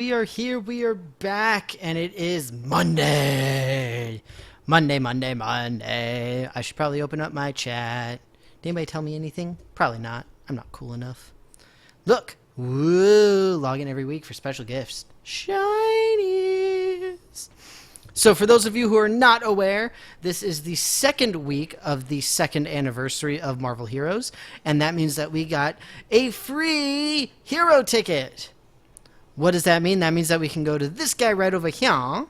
We are here, we are back, and it is Monday. Monday. I should probably open up my chat. Did anybody tell me anything? Probably not. I'm not cool enough. Look! Woo! Log in every week for special gifts. Shinies! So for those of you who are not aware, this is the second week of the second anniversary of Marvel Heroes, and that means that we got a free hero ticket. What does that mean? That means that we can go to this guy right over here,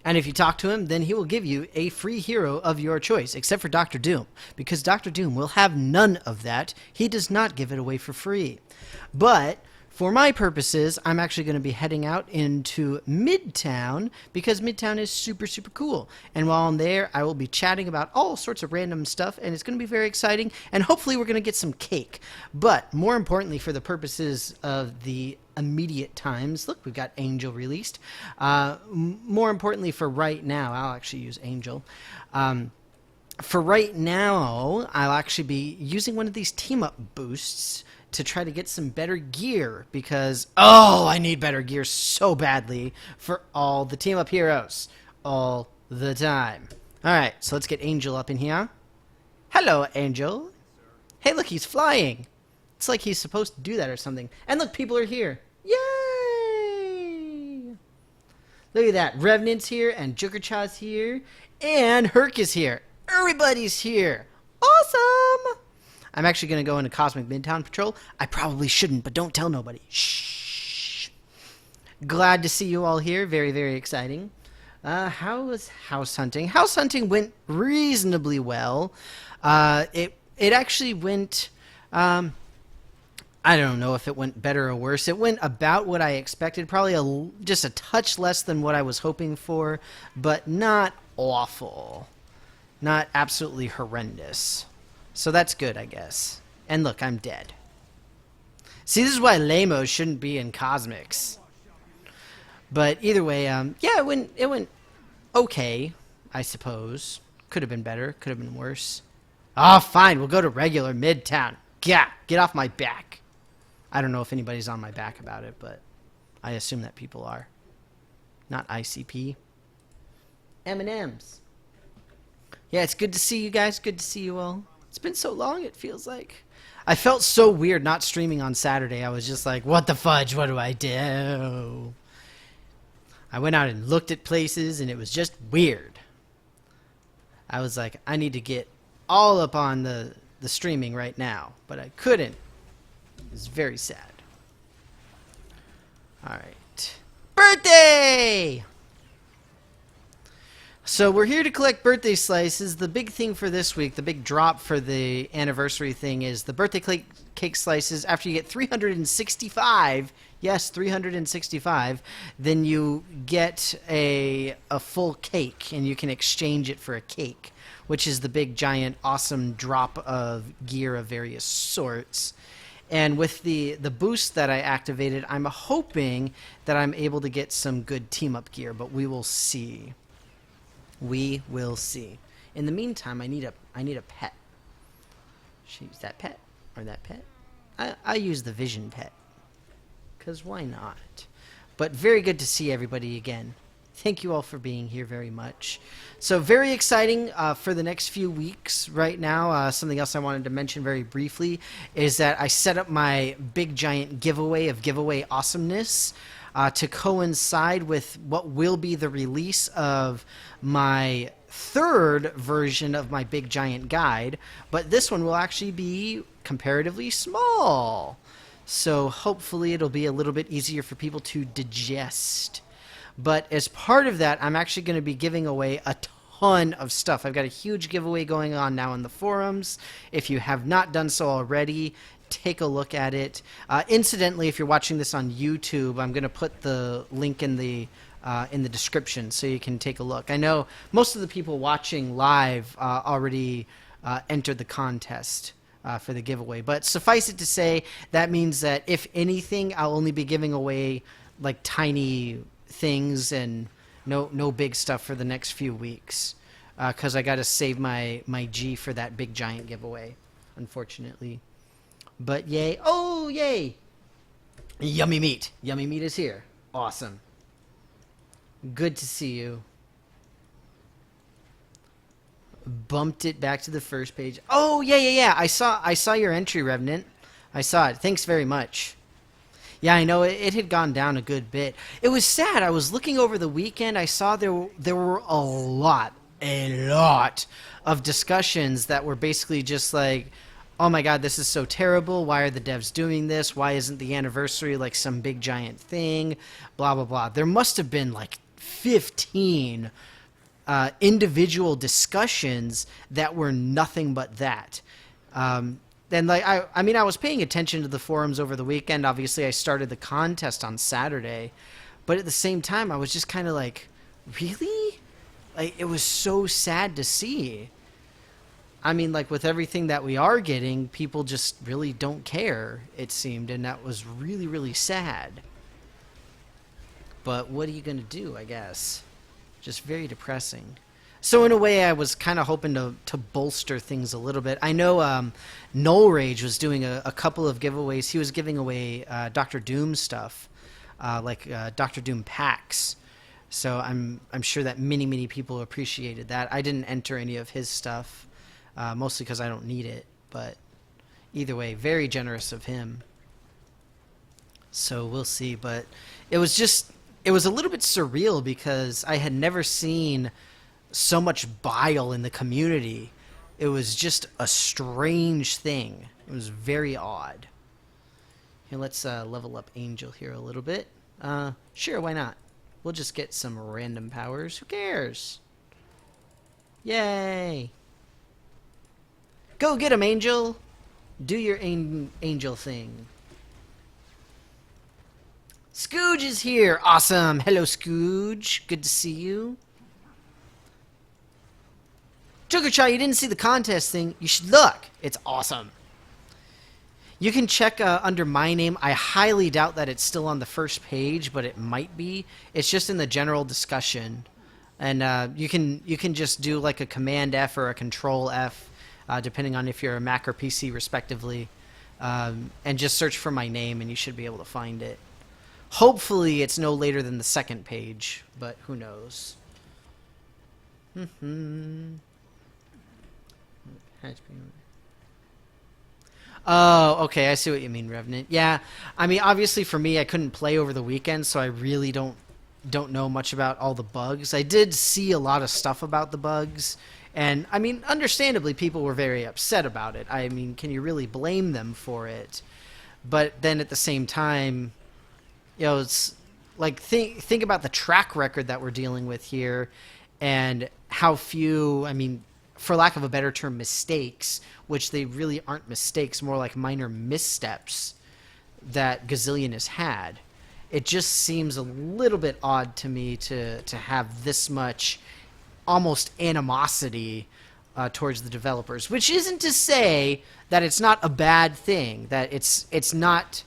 and if you talk to him, then he will give you a free hero of your choice, except for Doctor Doom, because Doctor Doom will have none of that. He does not give it away for free. But for my purposes, I'm actually going to be heading out into Midtown, because Midtown is super, super cool. And while I'm there, I will be chatting about all sorts of random stuff, and it's going to be very exciting, and hopefully we're going to get some cake. But more importantly, for the purposes of the immediate times, look, we've got Angel released. More importantly, for right now, I'll actually use Angel. For right now, I'll actually be using one of these team-up boosts to try to get some better gear, because, oh, I need better gear so badly for all the team-up heroes all the time. Alright, so let's get Angel up in here. Hello, Angel. Hey, look, he's flying. It's like he's supposed to do that or something. And look, people are here. Yay! Look at that. Revenant's here, and Jokercha's here, and Herc is here. Everybody's here. Awesome! I'm actually going to go into Cosmic Midtown Patrol. I probably shouldn't, but don't tell nobody. Shh. Glad to see you all here. Very, very exciting. How was house hunting? House hunting went reasonably well. It actually went... I don't know if it went better or worse. It went about what I expected. Probably just a touch less than what I was hoping for, but not awful. Not absolutely horrendous. So that's good, I guess. And look, I'm dead. See, this is why Lamos shouldn't be in Cosmics. But either way, yeah, it went okay, I suppose. Could have been better, could have been worse. Oh, fine, we'll go to regular Midtown. Yeah, get off my back. I don't know if anybody's on my back about it, but I assume that people are. Not ICP. M&M's. Yeah, it's good to see you guys. Good to see you all. It's been so long, it feels like. I felt so weird not streaming on Saturday. I was just like, what the fudge? What do I do? I went out and looked at places, and it was just weird. I was like, I need to get all up on the streaming right now, but I couldn't. It was very sad. Alright. Birthday! So we're here to collect birthday slices. The big thing for this week, the big drop for the anniversary thing, is the birthday cake slices. After you get 365, yes, 365, then you get a full cake, and you can exchange it for a cake, which is the big, giant, awesome drop of gear of various sorts. And with the boost that I activated, I'm hoping that I'm able to get some good team-up gear, but we will see. We will see. In the meantime, I need a pet. Should I use that pet or that pet? I use the Vision pet, because why not? But very good to see everybody again. Thank you all for being here very much. So very exciting for the next few weeks right now. Something else I wanted to mention very briefly is that I set up my big giant giveaway of giveaway awesomeness to coincide with what will be the release of my third version of my big giant guide, but this one will actually be comparatively small. So hopefully it'll be a little bit easier for people to digest. But as part of that, I'm actually going to be giving away a ton of stuff. I've got a huge giveaway going on now in the forums. If you have not done so already, take a look at it. Incidentally, if you're watching this on YouTube, I'm going to put the link in the description so you can take a look. I know most of the people watching live already entered the contest for the giveaway, but suffice it to say, that means that if anything, I'll only be giving away like tiny things and no big stuff for the next few weeks, because I got to save my G for that big giant giveaway, unfortunately. But yay. Oh, yay. Yummy meat. Yummy meat is here. Awesome. Good to see you. Bumped it back to the first page. Oh, yeah. I saw your entry, Revenant. I saw it. Thanks very much. Yeah, I know it had gone down a good bit. It was sad. I was looking over the weekend. I saw there were a lot of discussions that were basically just like, "Oh my God, this is so terrible. Why are the devs doing this? Why isn't the anniversary like some big giant thing? Blah blah blah." There must have been like 15 individual discussions that were nothing but that. And like I mean, I was paying attention to the forums over the weekend. Obviously, I started the contest on Saturday, but at the same time, I was just kind of like, really? Like, it was so sad to see. I mean, like, with everything that we are getting, people just really don't care, it seemed, and that was really, really sad. But what are you going to do, I guess? Just very depressing. So in a way, I was kind of hoping to bolster things a little bit. I know Null Rage was doing a couple of giveaways. He was giving away Doctor Doom stuff, like Doctor Doom packs. So I'm sure that many people appreciated that. I didn't enter any of his stuff, mostly because I don't need it. But either way, very generous of him. So we'll see. But it was a little bit surreal because I had never seen so much bile in the community. It was just a strange thing. It was very odd. Here, let's level up Angel here a little bit. Sure, why not? We'll just get some random powers. Who cares? Yay! Go get him, Angel! Do your angel thing. Scooge is here! Awesome! Hello, Scooge. Good to see you. Jokerchild, you didn't see the contest thing. You should look. It's awesome. You can check under my name. I highly doubt that it's still on the first page, but it might be. It's just in the general discussion. And you can just do like a Command F or a Control F, depending on if you're a Mac or PC, respectively. And just search for my name, and you should be able to find it. Hopefully, it's no later than the second page, but who knows. Oh, okay, I see what you mean, Revenant. Yeah, I mean, obviously for me, I couldn't play over the weekend, so I really don't know much about all the bugs. I did see a lot of stuff about the bugs, and I mean, understandably, people were very upset about it. I mean, can you really blame them for it? But then at the same time, you know, it's like think about the track record that we're dealing with here, and how few, I mean, for lack of a better term, mistakes, which they really aren't mistakes, more like minor missteps that Gazillion has had. It just seems a little bit odd to me to have this much almost animosity towards the developers, which isn't to say that it's not a bad thing, that it's not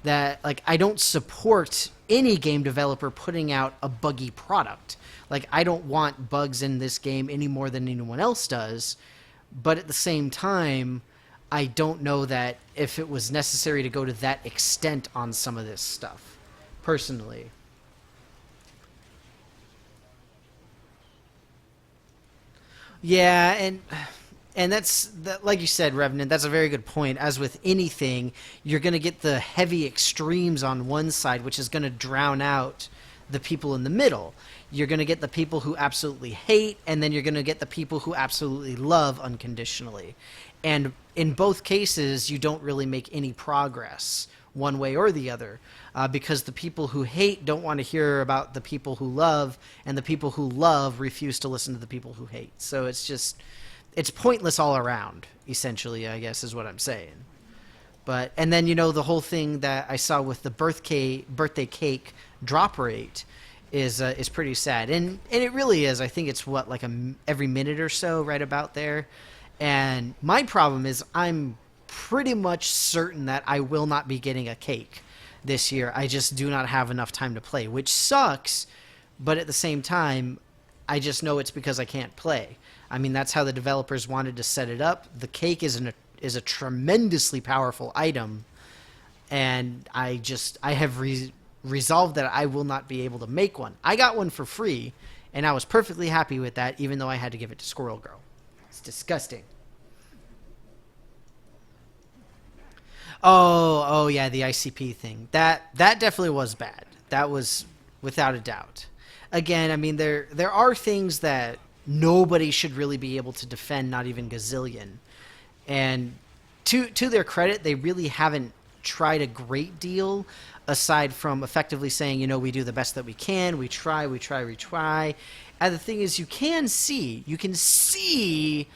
that, like, I don't support any game developer putting out a buggy product. Like, I don't want bugs in this game any more than anyone else does, but at the same time, I don't know that if it was necessary to go to that extent on some of this stuff, personally. Yeah, and that's like you said, Revenant, that's a very good point. As with anything, you're going to get the heavy extremes on one side, which is going to drown out the people in the middle. You're going to get the people who absolutely hate, and then you're going to get the people who absolutely love unconditionally. And in both cases, you don't really make any progress one way or the other, because the people who hate don't want to hear about the people who love, and the people who love refuse to listen to the people who hate. So it's pointless all around, essentially, I guess is what I'm saying. But, and then, you know, the whole thing that I saw with the birthday cake drop rate is pretty sad, and it really is. I think it's what, like every minute or so, right about there. And my problem is I'm pretty much certain that I will not be getting a cake this year. I just do not have enough time to play, which sucks, but at the same time, I just know it's because I can't play. I mean, that's how the developers wanted to set it up. The cake is a tremendously powerful item, and I have resolved that I will not be able to make one. I got one for free, and I was perfectly happy with that, even though I had to give it to Squirrel Girl. It's disgusting. Oh yeah, the ICP thing. That definitely was bad. That was without a doubt. Again, I mean, there are things that nobody should really be able to defend, not even Gazillion. And to their credit, they really haven't tried a great deal, aside from effectively saying, you know, we do the best that we can, we try. And the thing is, you can see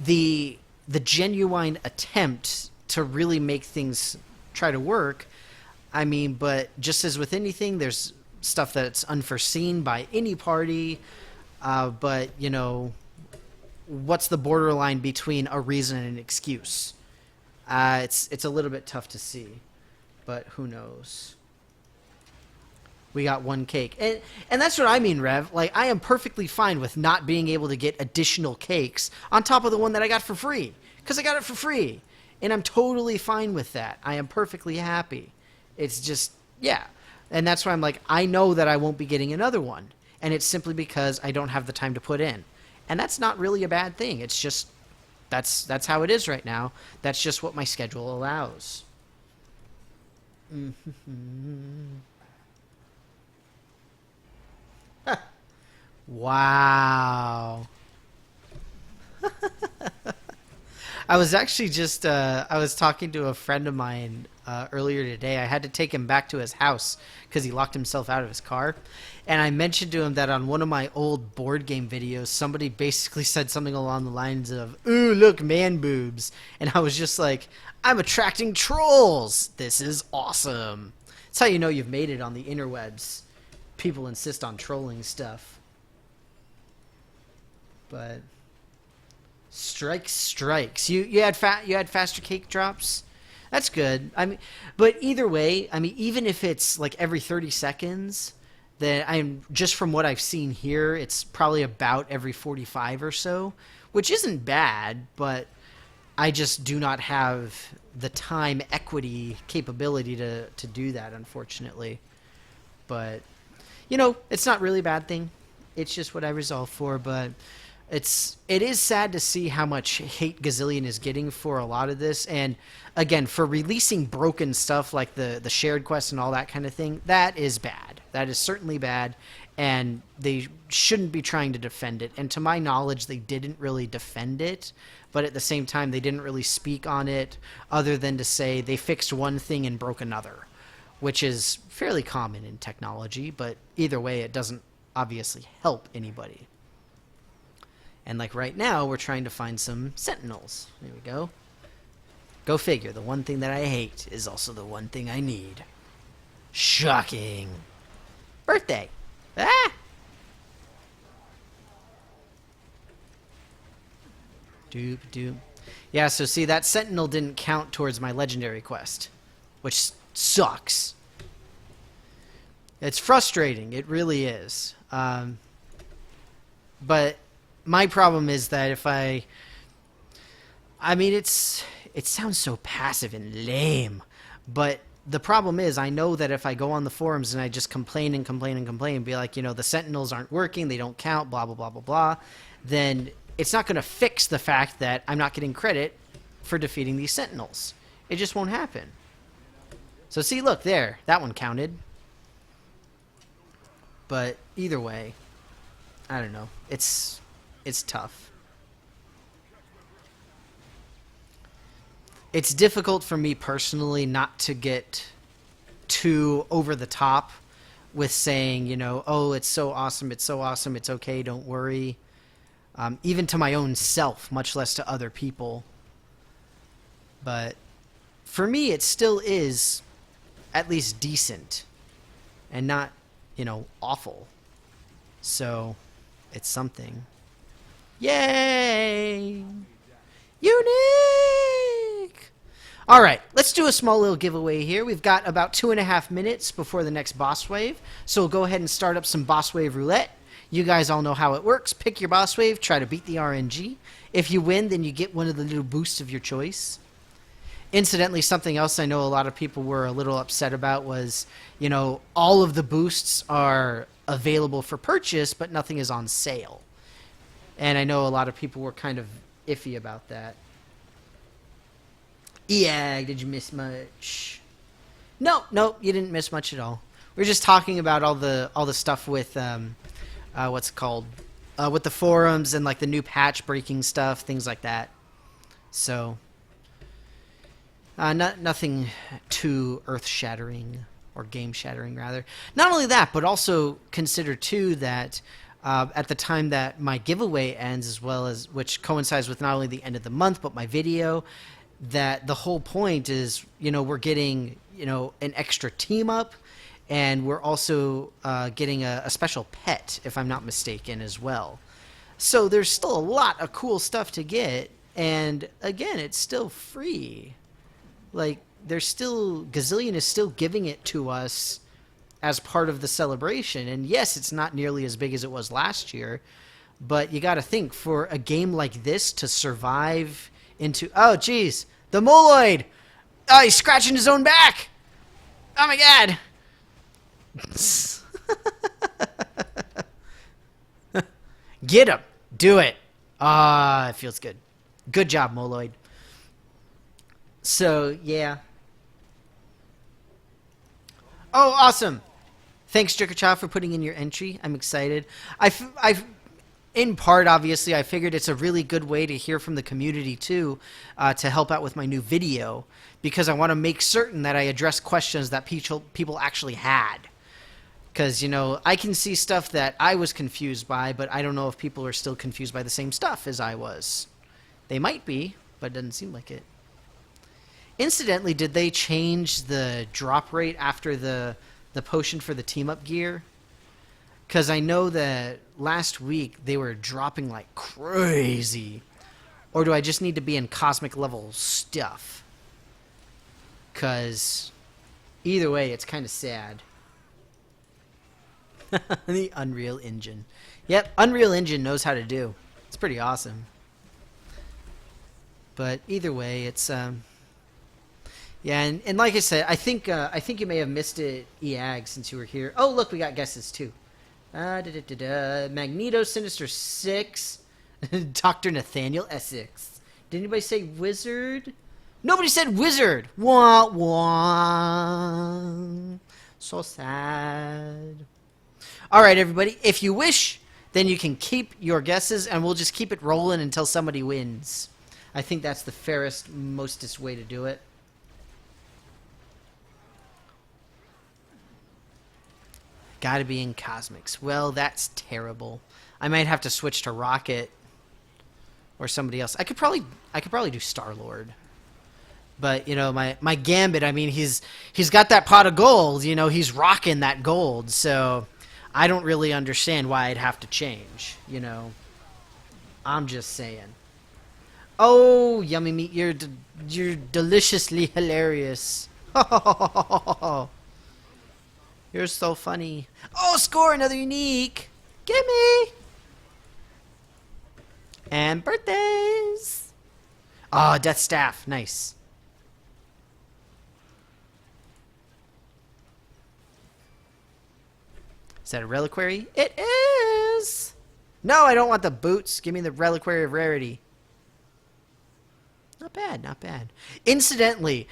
the genuine attempt to really make things try to work. I mean, but just as with anything, there's stuff that's unforeseen by any party. But, you know, what's the borderline between a reason and an excuse? It's a little bit tough to see, but who knows? We got one cake. And that's what I mean, Rev. Like, I am perfectly fine with not being able to get additional cakes on top of the one that I got for free. Because I got it for free. And I'm totally fine with that. I am perfectly happy. It's just, yeah. And that's why I'm like, I know that I won't be getting another one. And it's simply because I don't have the time to put in. And that's not really a bad thing. It's just, that's how it is right now. That's just what my schedule allows. Wow. I was actually just, I was talking to a friend of mine earlier today. I had to take him back to his house because he locked himself out of his car. And I mentioned to him that on one of my old board game videos, somebody basically said something along the lines of, "Ooh, look, man boobs." And I was just like, I'm attracting trolls. This is awesome. That's how you know you've made it on the interwebs. People insist on trolling stuff. But strikes. You had faster cake drops. That's good. I mean, but either way, I mean, even if it's like every 30 seconds, then I'm just from what I've seen here, it's probably about every 45 or so, which isn't bad, but I just do not have the time equity capability to do that, unfortunately. But, you know, it's not really a bad thing. It's just what I resolved for, but it is sad to see how much hate Gazillion is getting for a lot of this. And again, for releasing broken stuff like the shared quest and all that kind of thing, that is bad. That is certainly bad, and they shouldn't be trying to defend it. And to my knowledge, they didn't really defend it, but at the same time, they didn't really speak on it other than to say they fixed one thing and broke another, which is fairly common in technology, but either way, it doesn't obviously help anybody. And like right now, we're trying to find some sentinels. There we go. Go figure. The one thing that I hate is also the one thing I need. Shocking. Birthday. Ah! Doop doop. Yeah, so see, that sentinel didn't count towards my legendary quest, which sucks. It's frustrating. It really is. But my problem is that if I mean, it sounds so passive and lame, but the problem is I know that if I go on the forums and I just complain and complain and complain and be like, you know, the sentinels aren't working, they don't count, blah, blah, blah, blah, blah, then it's not going to fix the fact that I'm not getting credit for defeating these sentinels. It just won't happen. So see, look, there, that one counted. But either way, I don't know. It's tough. It's difficult for me personally not to get too over the top with saying, you know, oh, it's so awesome, it's okay, don't worry. Even to my own self, much less to other people. But for me, it still is at least decent and not, you know, awful. So it's something. Yay! Unique! Alright, let's do a small little giveaway here. We've got about 2.5 minutes before the next boss wave, so we'll go ahead and start up some boss wave roulette. You guys all know how it works. Pick your boss wave, try to beat the RNG. If you win, then you get one of the little boosts of your choice. Incidentally, something else I know a lot of people were a little upset about was, you know, all of the boosts are available for purchase, but nothing is on sale. And I know a lot of people were kind of iffy about that. Eag, did you miss much? No, no, you didn't miss much at all. We were just talking about all the stuff with what's it called, with the forums and like the new patch breaking stuff, things like that. So, nothing too earth shattering or game shattering rather. Not only that, but also consider too that at the time that my giveaway ends, as well as which coincides with not only the end of the month but my video, that the whole point is, you know, we're getting, you know, an extra team up, and we're also getting a special pet, if I'm not mistaken, as well. So there's still a lot of cool stuff to get, and again, it's still free. Like, there's still, Gazillion is still giving it to us as part of the celebration. And yes, it's not nearly as big as it was last year, but you got to think, for a game like this to survive into... Oh, geez. The Moloid! Oh, he's scratching his own back! Oh, my God! Get him! Do it! Ah, it feels good. Good job, Moloid. So, yeah. Oh, awesome! Thanks, Jickerchow, for putting in your entry. I'm excited. I've in part, obviously, I figured it's a really good way to hear from the community, too, to help out with my new video, because I want to make certain that I address questions that people actually had. Because, you know, I can see stuff that I was confused by, but I don't know if people are still confused by the same stuff as I was. They might be, but it doesn't seem like it. Incidentally, did they change the drop rate after the potion for the team-up gear? Because I know that last week they were dropping like crazy. Or do I just need to be in cosmic level stuff? Because either way, it's kind of sad. The Unreal Engine. Yep, Unreal Engine knows how to do. It's pretty awesome. But either way, it's... Yeah, and like I said, I think you may have missed it, Eag, since you were here. Oh, look, we got guesses, too. Magneto, Sinister 6, Dr. Nathaniel Essex. Did anybody say Wizard? Nobody said Wizard! Wah, wah. So sad. Alright, everybody, if you wish, then you can keep your guesses, and we'll just keep it rolling until somebody wins. I think that's the fairest, mostest way to do it. Gotta be in Cosmics. Well, that's terrible. I might have to switch to Rocket or somebody else. I could probably do Star-Lord. But, you know, my Gambit, I mean, he's got that pot of gold, you know, he's rocking that gold, so I don't really understand why I'd have to change, you know. I'm just saying. Oh, Yummy Meat, you're deliciously hilarious. You're so funny. Oh, score another unique. Gimme. And birthdays. Oh, Death Staff. Nice. Is that a reliquary? It is. No, I don't want the boots. Give me the reliquary of rarity. Not bad, not bad. Incidentally,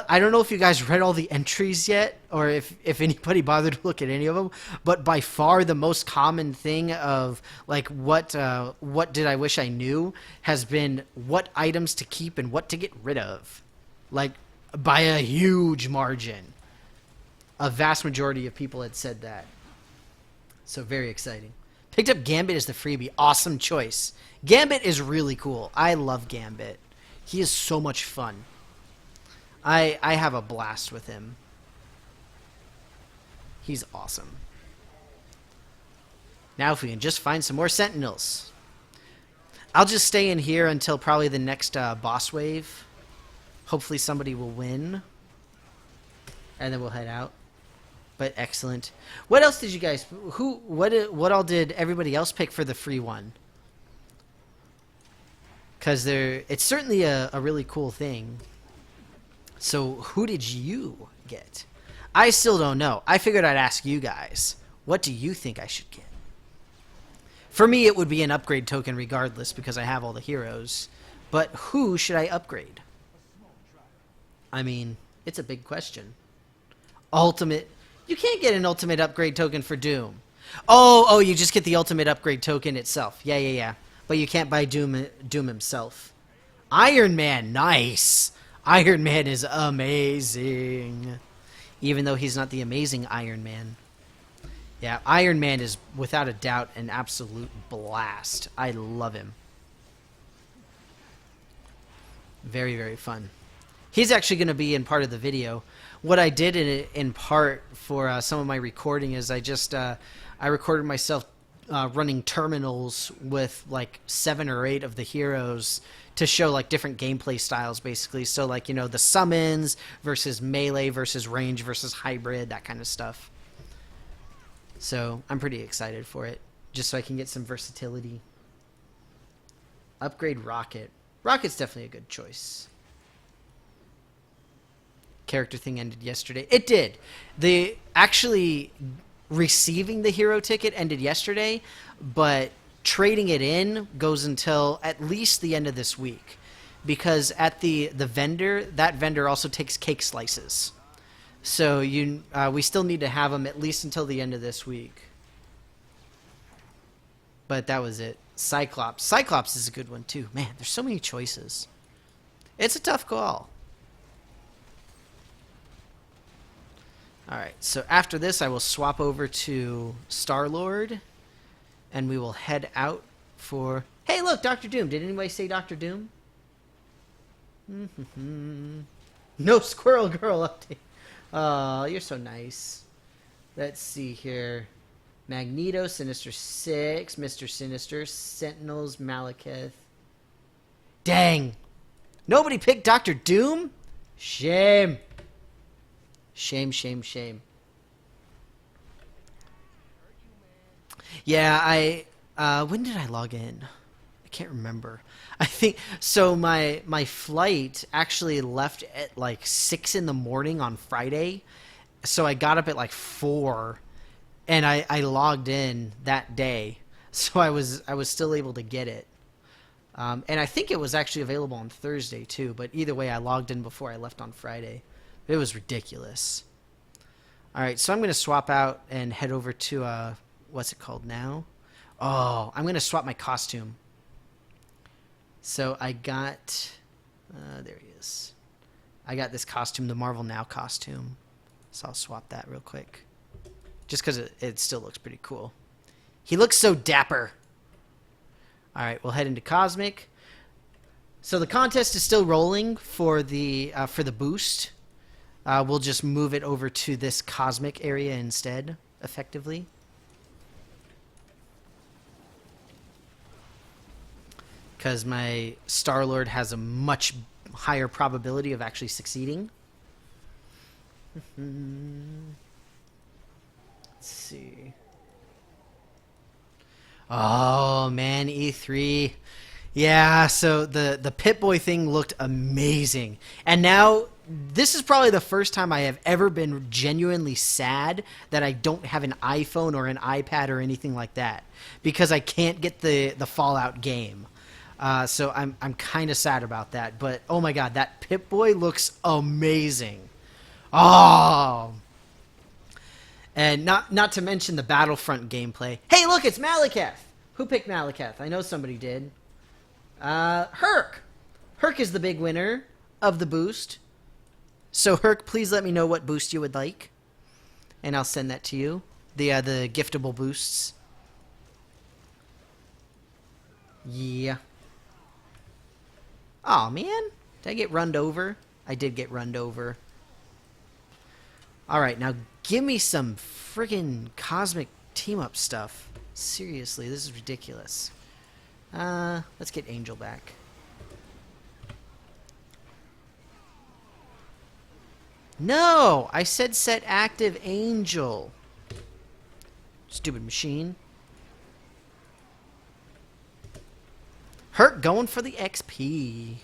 I don't know if you guys read all the entries yet, or if anybody bothered to look at any of them, but by far the most common thing of, like, what did I wish I knew, has been what items to keep and what to get rid of. Like, by a huge margin. A vast majority of people had said that. So, very exciting. Picked up Gambit as the freebie. Awesome choice. Gambit is really cool. I love Gambit. He is so much fun. I have a blast with him. He's awesome. Now if we can just find some more Sentinels. I'll just stay in here until probably the next boss wave. Hopefully somebody will win. And then we'll head out. But excellent. What else did you guys... What all did everybody else pick for the free one? Because it's certainly a really cool thing. So who did you get? I still don't know. I figured I'd ask you guys. What do you think I should get? For me, it would be an upgrade token regardless because I have all the heroes. But who should I upgrade? I mean, it's a big question. Ultimate. You can't get an ultimate upgrade token for Doom. Oh, you just get the ultimate upgrade token itself. Yeah. But you can't buy Doom himself. Iron Man, nice. Iron Man is amazing. Even though he's not the amazing Iron Man. Yeah, Iron Man is without a doubt an absolute blast. I love him. Very, very fun. He's actually going to be in part of the video. What I did in part for some of my recording is I recorded myself running terminals with like 7 or 8 of the heroes to show like different gameplay styles basically. So like, you know, the summons versus melee versus range versus hybrid, that kind of stuff. So I'm pretty excited for it, just so I can get some versatility. Upgrade Rocket. Rocket's definitely a good choice. Character thing ended yesterday. It did. The actually receiving the hero ticket ended yesterday, but trading it in goes until at least the end of this week, because at the vendor, that vendor also takes cake slices. So we still need to have them at least until the end of this week. But that was it. Cyclops. Cyclops is a good one too. Man, there's so many choices. It's a tough call. Alright, so after this I will swap over to Star-Lord, and we will head out for... Hey look, Dr. Doom. Did anybody say Dr. Doom? No Squirrel Girl update. Oh, you're so nice. Let's see here. Magneto, Sinister Six, Mr. Sinister, Sentinels, Malekith. Dang. Nobody picked Dr. Doom? Shame. Shame. Yeah, when did I log in? I can't remember. I think so. My flight actually left at like 6 in the morning on Friday, so I got up at like 4, and I logged in that day, so I was still able to get it. And I think it was actually available on Thursday too. But either way, I logged in before I left on Friday. It was ridiculous. All right, so I'm going to swap out and head over to what's it called now? Oh, I'm going to swap my costume. So I got, there he is. I got this costume, the Marvel Now costume. So I'll swap that real quick. Just because it still looks pretty cool. He looks so dapper. All right, we'll head into Cosmic. So the contest is still rolling for the boost. We'll just move it over to this Cosmic area instead, effectively. Because my Star-Lord has a much higher probability of actually succeeding. Let's see. Oh, man, E3. Yeah, so the Pip-Boy thing looked amazing. And now, this is probably the first time I have ever been genuinely sad that I don't have an iPhone or an iPad or anything like that. Because I can't get the Fallout game. So I'm kind of sad about that. But, oh my god, that Pip-Boy looks amazing. Oh! And not to mention the Battlefront gameplay. Hey, look, it's Malekith! Who picked Malekith? I know somebody did. Herc! Herc is the big winner of the boost. So, Herc, please let me know what boost you would like. And I'll send that to you. The giftable boosts. Yeah. Aw, man. Did I get runned over? I did get runned over. Alright, now give me some friggin' Cosmic team-up stuff. Seriously, this is ridiculous. Let's get Angel back. No! I said set active Angel. Stupid machine. Herc going for the XP.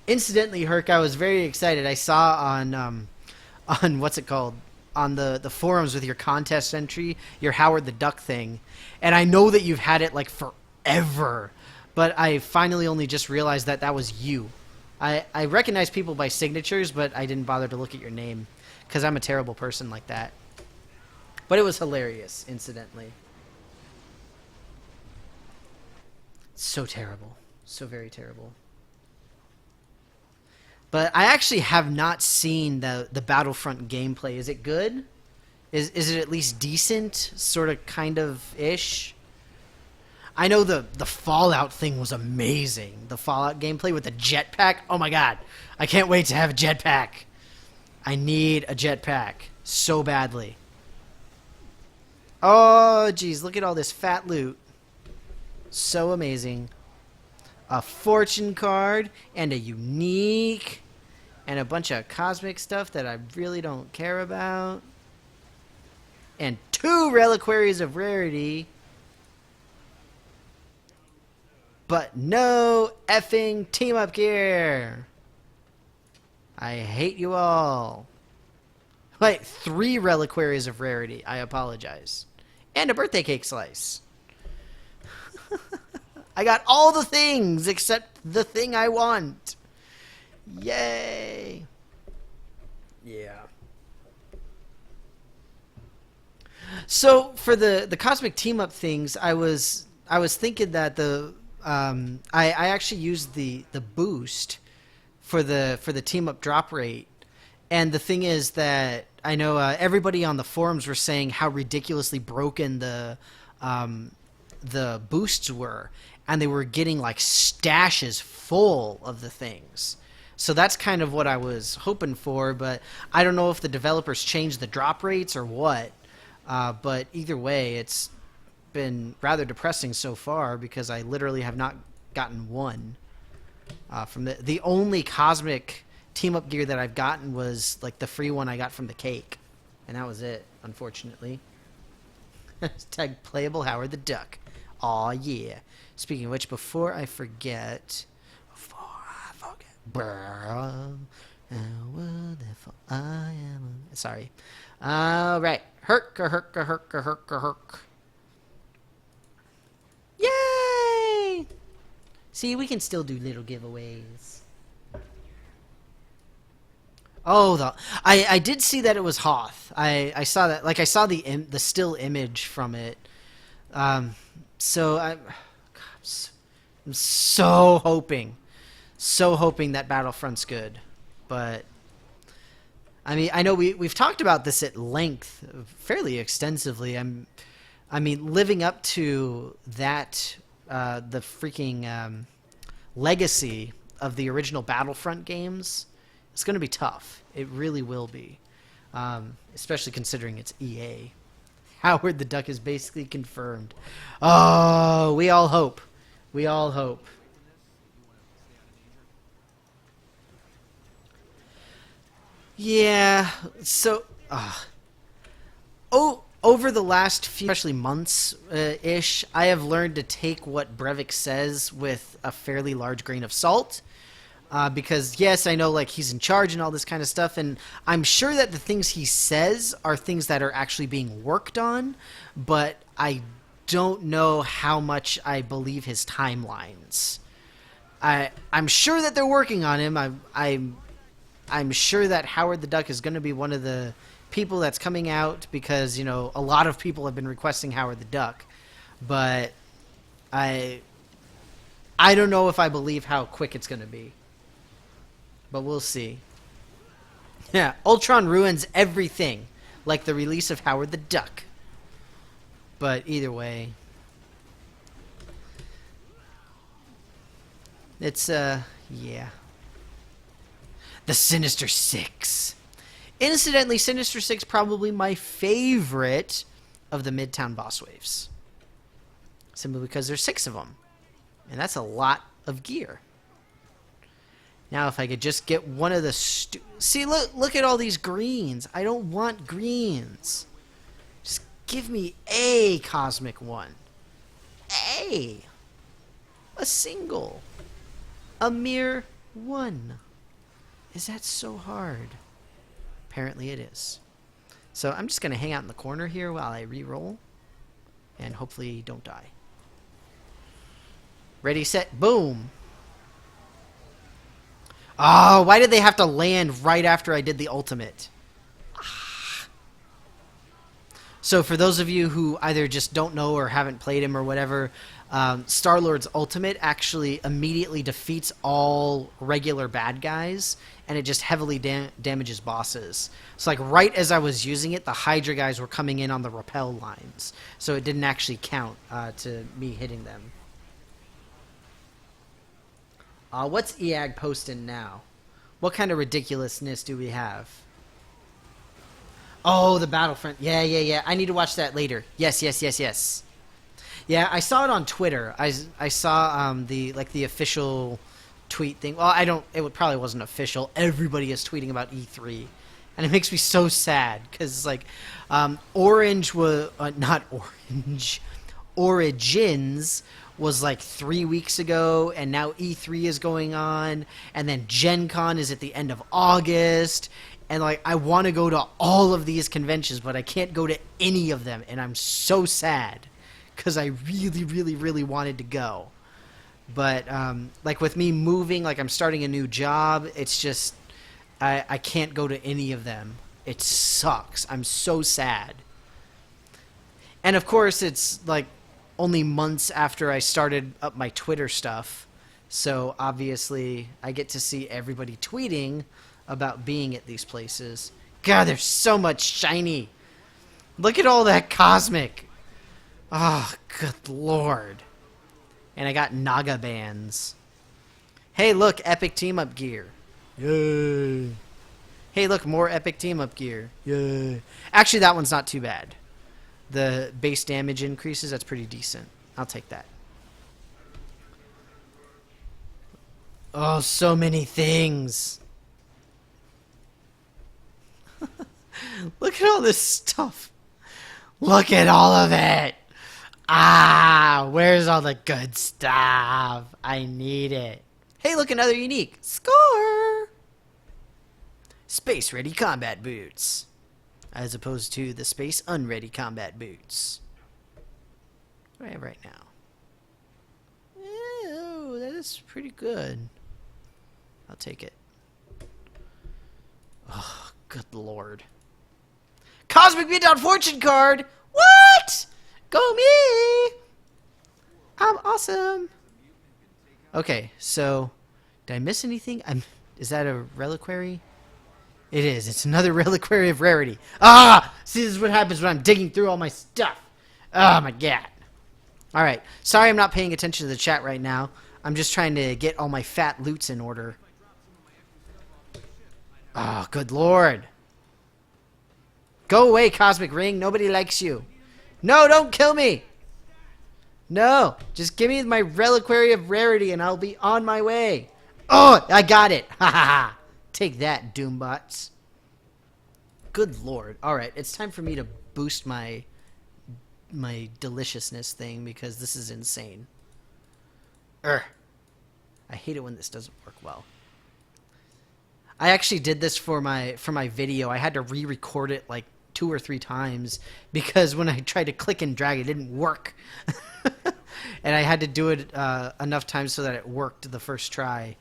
Incidentally, Herc, I was very excited. I saw on what's it called, on the forums with your contest entry, your Howard the Duck thing, and I know that you've had it like forever, but I finally only just realized that that was you. I recognize people by signatures, but I didn't bother to look at your name because I'm a terrible person like that. But it was hilarious, incidentally. So terrible. So very terrible. But I actually have not seen the Battlefront gameplay. Is it good? Is it at least decent? Sort of, kind of ish. I know the Fallout thing was amazing. The Fallout gameplay with the jetpack. Oh my god. I can't wait to have a jetpack. I need a jetpack so badly. Oh, geez. Look at all this fat loot. So amazing. A fortune card and a unique and a bunch of cosmic stuff that I really don't care about. And 2 reliquaries of rarity. But no effing team up gear. I hate you all. Wait, 3 reliquaries of rarity. I apologize. And a birthday cake slice. I got all the things except the thing I want. Yay. Yeah. So for the cosmic team up things, I was thinking that I actually used the boost for the team up drop rate, and the thing is that I know everybody on the forums were saying how ridiculously broken the boosts were, and they were getting like stashes full of the things. So that's kind of what I was hoping for, but I don't know if the developers changed the drop rates or what. But either way, it's been rather depressing so far because I literally have not gotten one. From the only cosmic team-up gear that I've gotten was like the free one I got from the cake. And that was it, unfortunately. Tag playable Howard the Duck. Aw, yeah. Speaking of which, before I forget... How wonderful I am. Sorry. Alright. Herk, herk, herk, herk, herk. Yay! See, we can still do little giveaways. Oh, I did see that it was Hoth. I saw that. Like, I saw the still image from it. So I'm so hoping that Battlefront's good. But I mean, I know we've talked about this at length, fairly extensively. I mean, living up to that, the freaking legacy of the original Battlefront games, it's going to be tough. It really will be, especially considering it's EA. Howard the Duck is basically confirmed. Oh, we all hope. We all hope. Yeah, so over the last few, especially months ish, I have learned to take what Brevik says with a fairly large grain of salt. Because yes, I know like he's in charge and all this kind of stuff, and I'm sure that the things he says are things that are actually being worked on, but I don't know how much I believe his timelines. I'm sure that they're working on him. I'm sure that Howard the Duck is going to be one of the people that's coming out because, you know, a lot of people have been requesting Howard the Duck. But I don't know if I believe how quick it's going to be. But we'll see. Yeah, Ultron ruins everything, like the release of Howard the Duck. But either way, it's, yeah. The Sinister Six. Incidentally, Sinister Six probably my favorite of the Midtown boss waves. Simply because there's 6 of them. And that's a lot of gear. Now if I could just get one of the... See, look at all these greens. I don't want greens. Just give me a cosmic one. A single. A mere 1. Is that so hard? Apparently it is. So I'm just going to hang out in the corner here while I re-roll. And hopefully don't die. Ready, set, boom! Oh, why did they have to land right after I did the ultimate? So for those of you who either just don't know or haven't played him or whatever, Star-Lord's ultimate actually immediately defeats all regular bad guys, and it just heavily damages bosses. So like right as I was using it, the Hydra guys were coming in on the rappel lines, so it didn't actually count to me hitting them. What's EAG posting now? What kind of ridiculousness do we have? Oh, the Battlefront. Yeah. I need to watch that later. Yes. Yeah, I saw it on Twitter. I saw the official tweet thing. Well, probably wasn't official. Everybody is tweeting about E3. And it makes me so sad because like Orange was not Orange. Origins was like 3 weeks ago, and now E3 is going on, and then Gen Con is at the end of August, and like I want to go to all of these conventions, but I can't go to any of them, and I'm so sad because I really wanted to go. But like with me moving, like I'm starting a new job, it's just I can't go to any of them. It sucks. I'm so sad. And of course it's like only months after I started up my Twitter stuff, so obviously I get to see everybody tweeting about being at these places. God, there's so much shiny. Look at all that cosmic. Oh, good lord. And I got Naga bands. Hey, look, epic team-up gear. Yay. Hey, look, more epic team-up gear. Yay. Actually, that one's not too bad. The base damage increases, that's pretty decent. I'll take that. Oh, so many things. Look at all this stuff. Look at all of it. Where's all the good stuff? I need it. Hey, look, another unique. Score! Space Ready Combat Boots. As opposed to the Space Unready Combat Boots. What do I have right now? Oh, that is pretty good. I'll take it. Oh, good lord. Cosmic Beatdown Fortune card! What? Go me! I'm awesome. Okay, so did I miss anything? Is that a reliquary? It is. It's another reliquary of rarity. See, this is what happens when I'm digging through all my stuff. Oh my god. Alright, sorry I'm not paying attention to the chat right now. I'm just trying to get all my fat loots in order. Oh, good lord. Go away, Cosmic Ring. Nobody likes you. No, don't kill me. No, just give me my reliquary of rarity and I'll be on my way. Oh, I got it. Ha ha ha. Take that, Doombots. Good lord. Alright, it's time for me to boost my deliciousness thing because this is insane. I hate it when this doesn't work well. I actually did this for my video. I had to re-record it like 2 or 3 times because when I tried to click and drag it didn't work. And I had to do it enough times so that it worked the first try.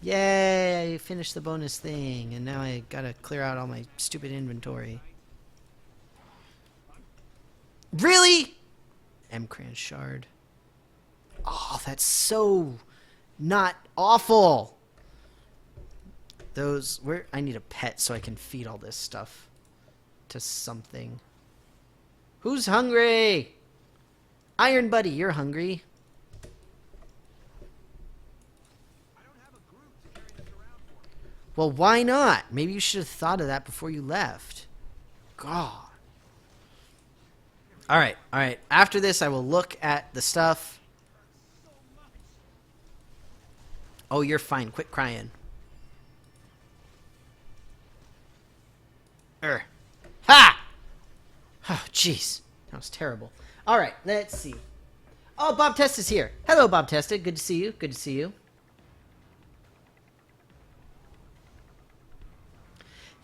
Yay, I finished the bonus thing, and now I gotta clear out all my stupid inventory. Really? M-Cran Shard. Oh, that's so not awful. I need a pet so I can feed all this stuff to something. Who's hungry? Iron Buddy, you're hungry. Well, why not? Maybe you should have thought of that before you left. God. Alright. After this, I will look at the stuff. Oh, you're fine. Quit crying. Ha! Oh, jeez. That was terrible. Alright, let's see. Oh, Bob Test is here. Hello, Bob Testa. Good to see you. Good to see you.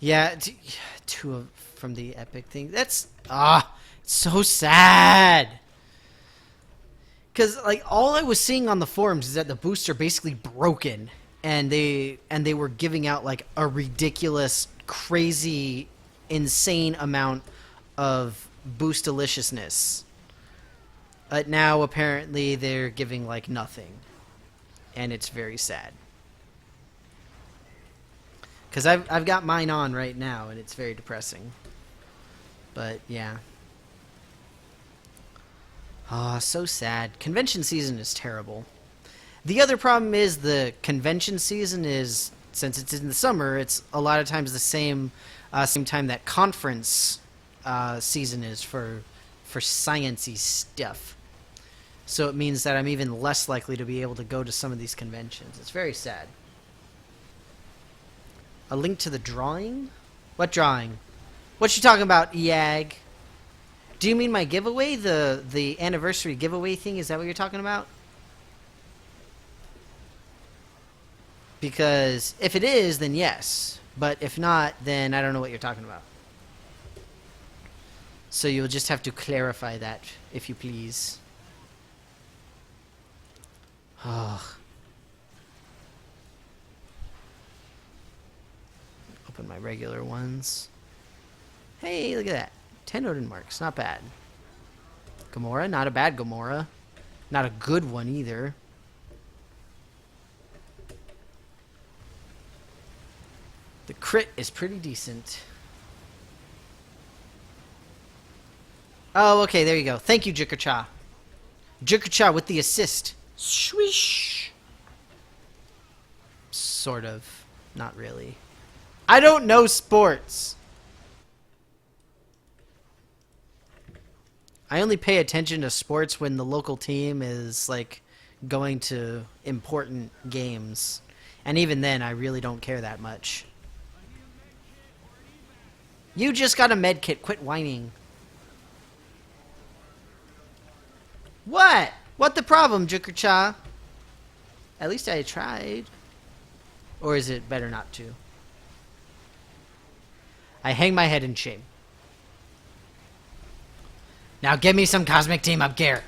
Yeah, from the Epic thing. That's it's so sad. Because like all I was seeing on the forums is that the boosts are basically broken, and they were giving out like a ridiculous, crazy, insane amount of boost deliciousness. But now apparently they're giving like nothing, and it's very sad. Because I've got mine on right now, and it's very depressing. But yeah. Ah, so sad. Convention season is terrible. The other problem is the convention season is, since it's in the summer, it's a lot of times the same time that conference season is for science-y stuff. So it means that I'm even less likely to be able to go to some of these conventions. It's very sad. A link to the drawing? What drawing? What you talking about, Yag? Do you mean my giveaway? The anniversary giveaway thing? Is that what you're talking about? Because if it is, then yes. But if not, then I don't know what you're talking about. So you'll just have to clarify that, if you please. Ugh. Open my regular ones. Hey, look at that. 10 Odin marks. Not bad. Gamora. Not a bad Gamora. Not a good one either. The crit is pretty decent. Oh, okay. There you go. Thank you, Jikacha. Jikacha with the assist. Swish. Sort of. Not really. I don't know sports. I only pay attention to sports when the local team is, like, going to important games. And even then, I really don't care that much. You just got a med kit. Quit whining. What? What the problem, Jukercha? At least I tried. Or is it better not to? I hang my head in shame. Now give me some cosmic team up gear.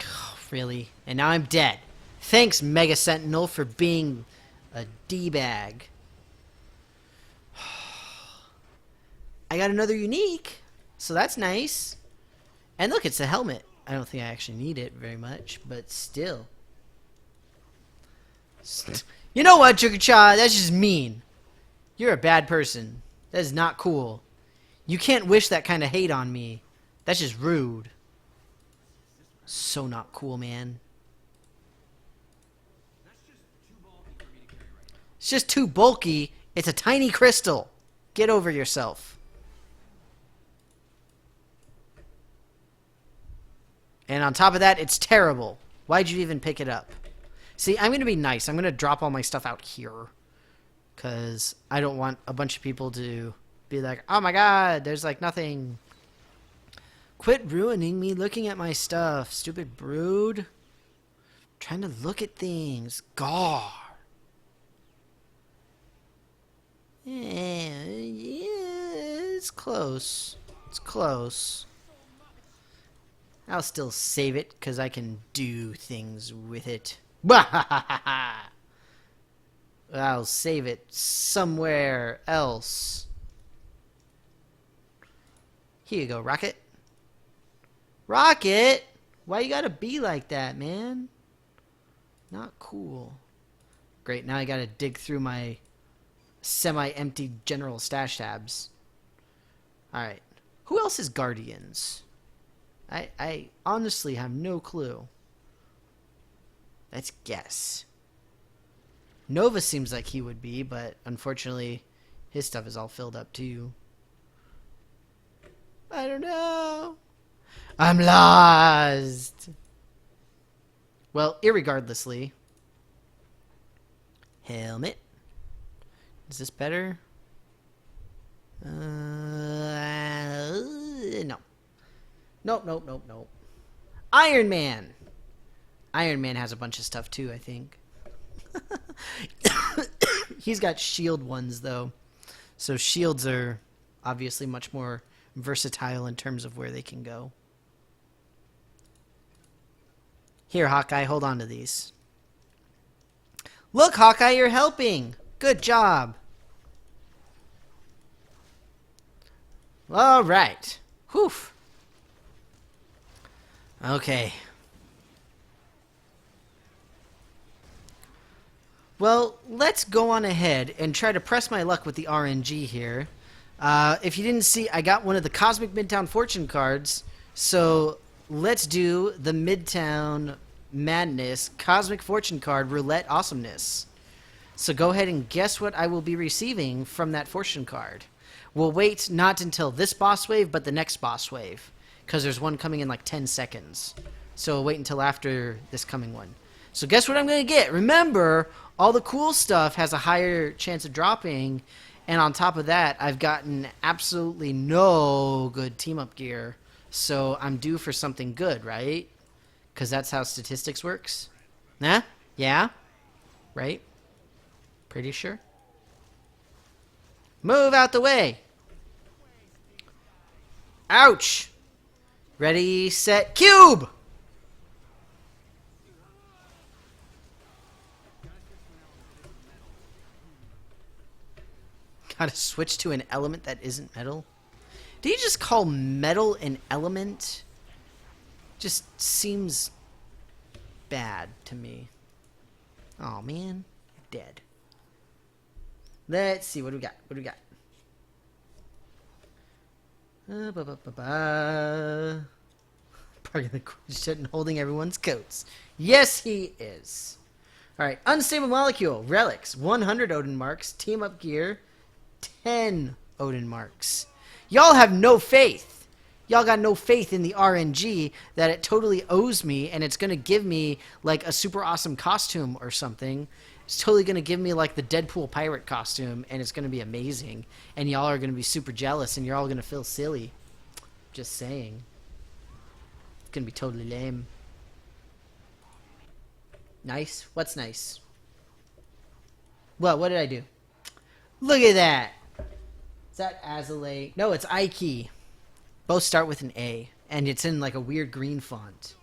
Oh, really? And now I'm dead. Thanks, Mega Sentinel, for being a D-bag. I got another unique, so that's nice. And look, it's a helmet. I don't think I actually need it very much, but still. You know what, Chukacha? That's just mean. You're a bad person. That is not cool. You can't wish that kind of hate on me. That's just rude. So not cool, man. It's just too bulky. It's a tiny crystal. Get over yourself. And on top of that, it's terrible. Why'd you even pick it up? See, I'm going to be nice. I'm going to drop all my stuff out here. Because I don't want a bunch of people to be like, oh my god, there's like nothing. Quit ruining me looking at my stuff, stupid brood. Trying to look at things. Gar. Yeah, it's close. It's close. I'll still save it because I can do things with it. I'll save it somewhere else. Here you go, Rocket. Rocket? Why you gotta be like that, man? Not cool. Great, now I gotta dig through my semi-empty general stash tabs. Alright. Who else is Guardians? I honestly have no clue. Let's guess. Nova seems like he would be, but unfortunately his stuff is all filled up too. I don't know. I'm lost. Well, irregardlessly. Helmet. Is this better? No. Nope. Iron Man. Iron Man has a bunch of stuff too, I think. He's got shield ones, though. So shields are obviously much more versatile in terms of where they can go. Here, Hawkeye, hold on to these. Look, Hawkeye, you're helping. Good job. All right. Whew. Okay. Well, let's go on ahead and try to press my luck with the RNG here. If you didn't see, I got one of the Cosmic Midtown Fortune cards. So let's do the Midtown Madness Cosmic Fortune card Roulette Awesomeness. So go ahead and guess what I will be receiving from that Fortune card. We'll wait not until this boss wave, but the next boss wave. Because there's one coming in like 10 seconds. So we'll wait until after this coming one. So guess what I'm going to get? Remember, all the cool stuff has a higher chance of dropping. And on top of that, I've gotten absolutely no good team-up gear. So I'm due for something good, right? Because that's how statistics works. Nah? Yeah? Right? Pretty sure? Move out the way! Ouch! Ready, set, cube! Gotta switch to an element that isn't metal. Did you just call metal an element? Just seems bad to me. Oh man, dead. Let's see, what do we got? What do we got? Parking the shit and holding everyone's coats. Yes, he is. Alright, unstable molecule, relics, 100 Odin marks, team up gear, 10 Odin marks. Y'all have no faith. Y'all got no faith in the RNG that it totally owes me and it's going to give me like a super awesome costume or something. It's totally going to give me like the Deadpool pirate costume and it's going to be amazing. And y'all are going to be super jealous and you're all going to feel silly. Just saying. It's going to be totally lame. Nice? What's nice? Well, what did I do? Look at that. Is that Azalea? No, it's Ike. Both start with an A. And it's in like a weird green font.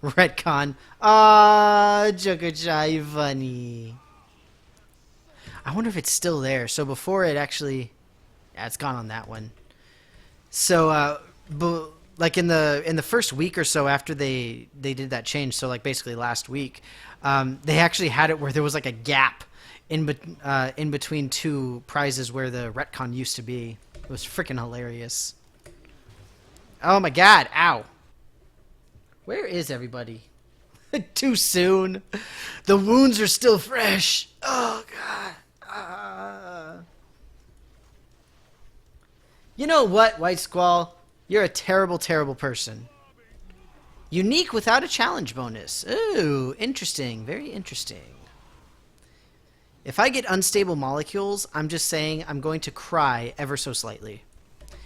Retcon. Ah, Jokachai funny. I wonder if it's still there. So before it actually... Yeah, it's gone on that one. So, like in the first week or so after they did that change, so like basically last week, they actually had it where there was like a gap in between two prizes where the retcon used to be. It was freaking hilarious. Oh my god, ow. Where is everybody? Too soon. The wounds are still fresh. Oh god. You know what, White Squall? You're a terrible, terrible person. Unique without a challenge bonus. Ooh, interesting. Very interesting. If I get unstable molecules, I'm just saying I'm going to cry ever so slightly.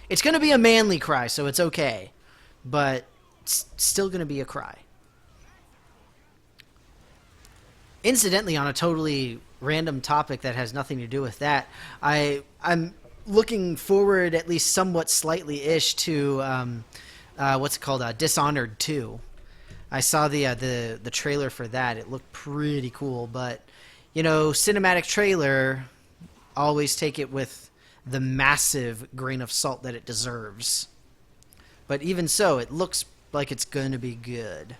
It's going to be a manly cry, so it's okay. But it's still going to be a cry. Incidentally, on a totally random topic that has nothing to do with that, I'm looking forward, at least somewhat slightly-ish, to what's it called? Dishonored 2. I saw the trailer for that. It looked pretty cool, but you know, cinematic trailer, always take it with the massive grain of salt that it deserves. But even so, it looks like it's going to be good.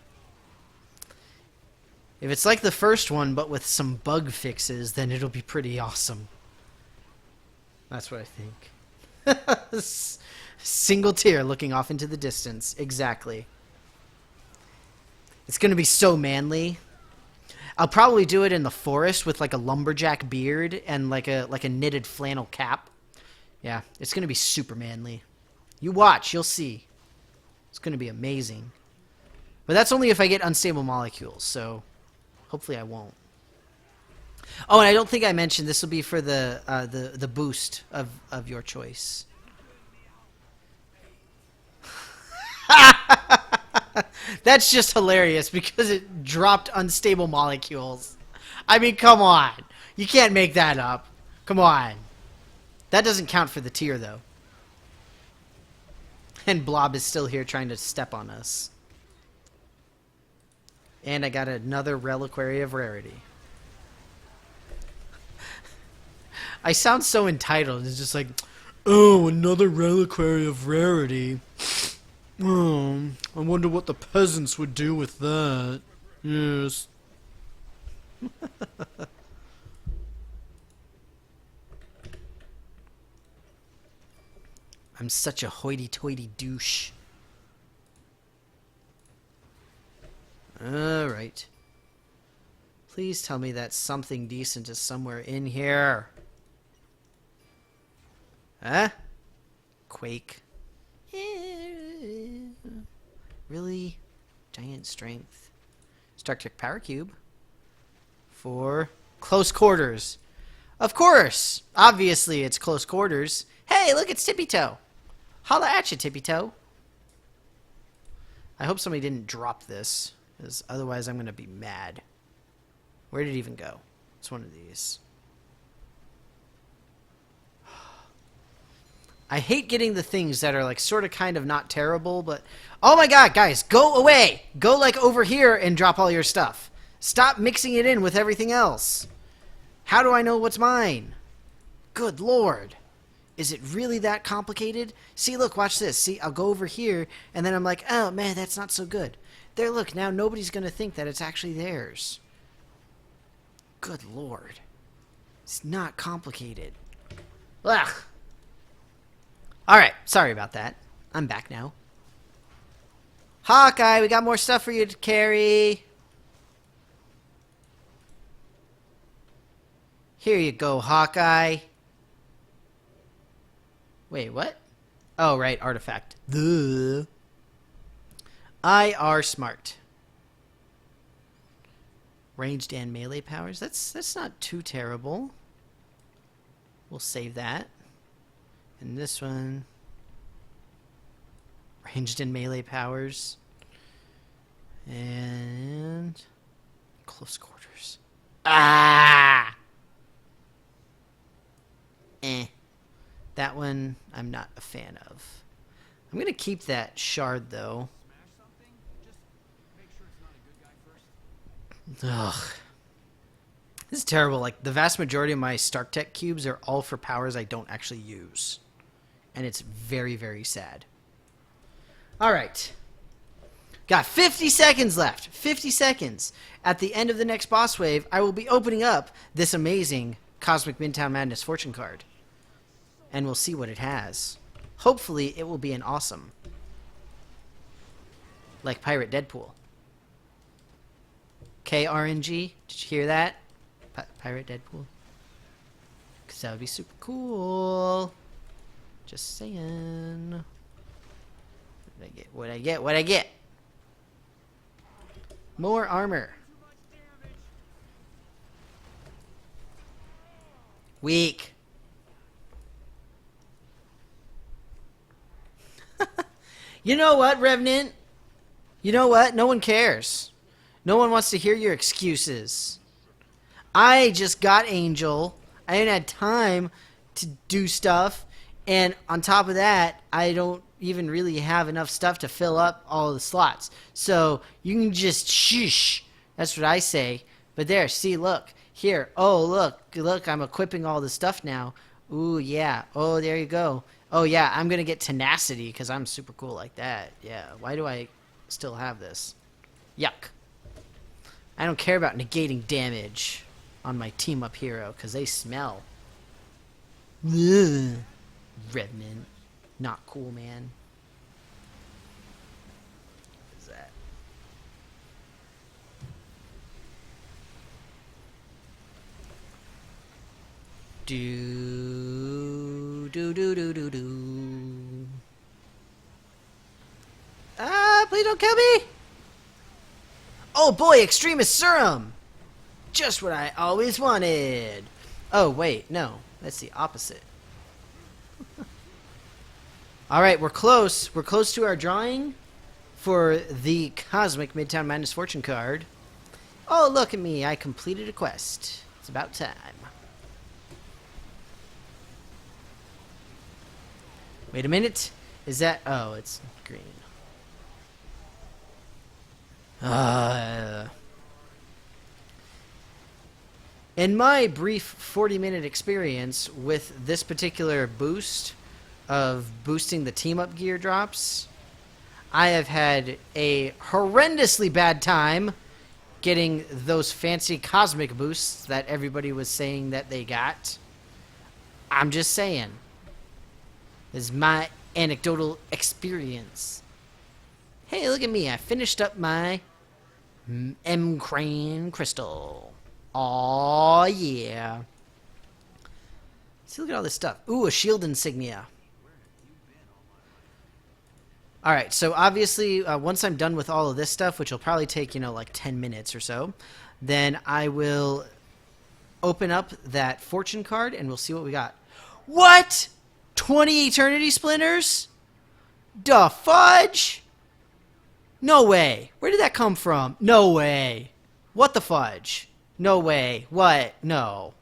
If it's like the first one, but with some bug fixes, then it'll be pretty awesome. That's what I think. Single tear looking off into the distance. Exactly. It's going to be so manly. I'll probably do it in the forest with like a lumberjack beard and like a knitted flannel cap. Yeah, it's going to be super manly. You watch, you'll see. It's going to be amazing. But that's only if I get unstable molecules, so hopefully I won't. Oh, and I don't think I mentioned this will be for the boost of your choice. That's just hilarious because it dropped unstable molecules. I mean, come on. You can't make that up. Come on. That doesn't count for the tier, though. And Blob is still here trying to step on us. And I got another Reliquary of Rarity. I sound so entitled. It's just like, oh, another Reliquary of Rarity. Oh, I wonder what the peasants would do with that. Yes. I'm such a hoity-toity douche. Alright. Please tell me that something decent is somewhere in here. Huh? Quake. Really? Giant strength. StarTech Power Cube. For close quarters. Of course! Obviously it's close quarters. Hey, look, it's Tippy Toe. Holla at you, Tippy Toe. I hope somebody didn't drop this, because otherwise I'm going to be mad. Where did it even go? It's one of these. I hate getting the things that are like sort of kind of not terrible, but oh my god, guys, go away. Go like over here and drop all your stuff. Stop mixing it in with everything else. How do I know what's mine? Good lord. Is it really that complicated? See, look, watch this. See, I'll go over here and then I'm like, oh man, that's not so good. There, look, now nobody's going to think that it's actually theirs. Good lord. It's not complicated. Ugh. Alright, sorry about that. I'm back now. Hawkeye, we got more stuff for you to carry. Here you go, Hawkeye. Wait, what? Oh, right, artifact. Duh. I are smart. Ranged and melee powers. That's not too terrible. We'll save that. And this one, ranged and melee powers, and close quarters. Ah! That one I'm not a fan of. I'm gonna keep that shard though. Ugh. This is terrible. Like, the vast majority of my StarTech cubes are all for powers I don't actually use. And it's very, very sad. Alright. Got 50 seconds left. 50 seconds. At the end of the next boss wave, I will be opening up this amazing Cosmic Midtown Madness fortune card. And we'll see what it has. Hopefully, it will be an awesome. Like Pirate Deadpool. KRNG, did you hear that? Pirate Deadpool? Because that would be super cool. Just saying. What'd I get? What'd I get? More armor. Weak. You know what, Revenant? You know what? No one cares. No one wants to hear your excuses. I just got Angel. I didn't have time to do stuff. And on top of that, I don't even really have enough stuff to fill up all the slots. So you can just shush. That's what I say. But there, see, look. Here. Oh, look, I'm equipping all the stuff now. Ooh, yeah. Oh, there you go. Oh, yeah, I'm going to get tenacity because I'm super cool like that. Yeah, why do I still have this? Yuck. I don't care about negating damage on my team-up hero because they smell. Ugh. Redmond. Not cool, man. What is that? Do. Ah, please don't kill me! Oh boy, Extremis Serum! Just what I always wanted! Oh, wait, no. That's the opposite. Alright, we're close. We're close to our drawing for the Cosmic Midtown Madness Fortune card. Oh, look at me. I completed a quest. It's about time. Wait a minute. Is that... Oh, it's green. In my brief 40-minute experience with this particular boost of boosting the team-up gear drops, I have had a horrendously bad time getting those fancy cosmic boosts that everybody was saying that they got. I'm just saying. This is my anecdotal experience. Hey, look at me. I finished up my M. Crane Crystal. Aw, yeah. See, look at all this stuff. Ooh, a shield insignia. Alright, so obviously, once I'm done with all of this stuff, which will probably take, like 10 minutes or so, then I will open up that fortune card and we'll see what we got. What? 20 eternity splinters? Da fudge? No way. Where did that come from? No way. What the fudge? No way. What? No.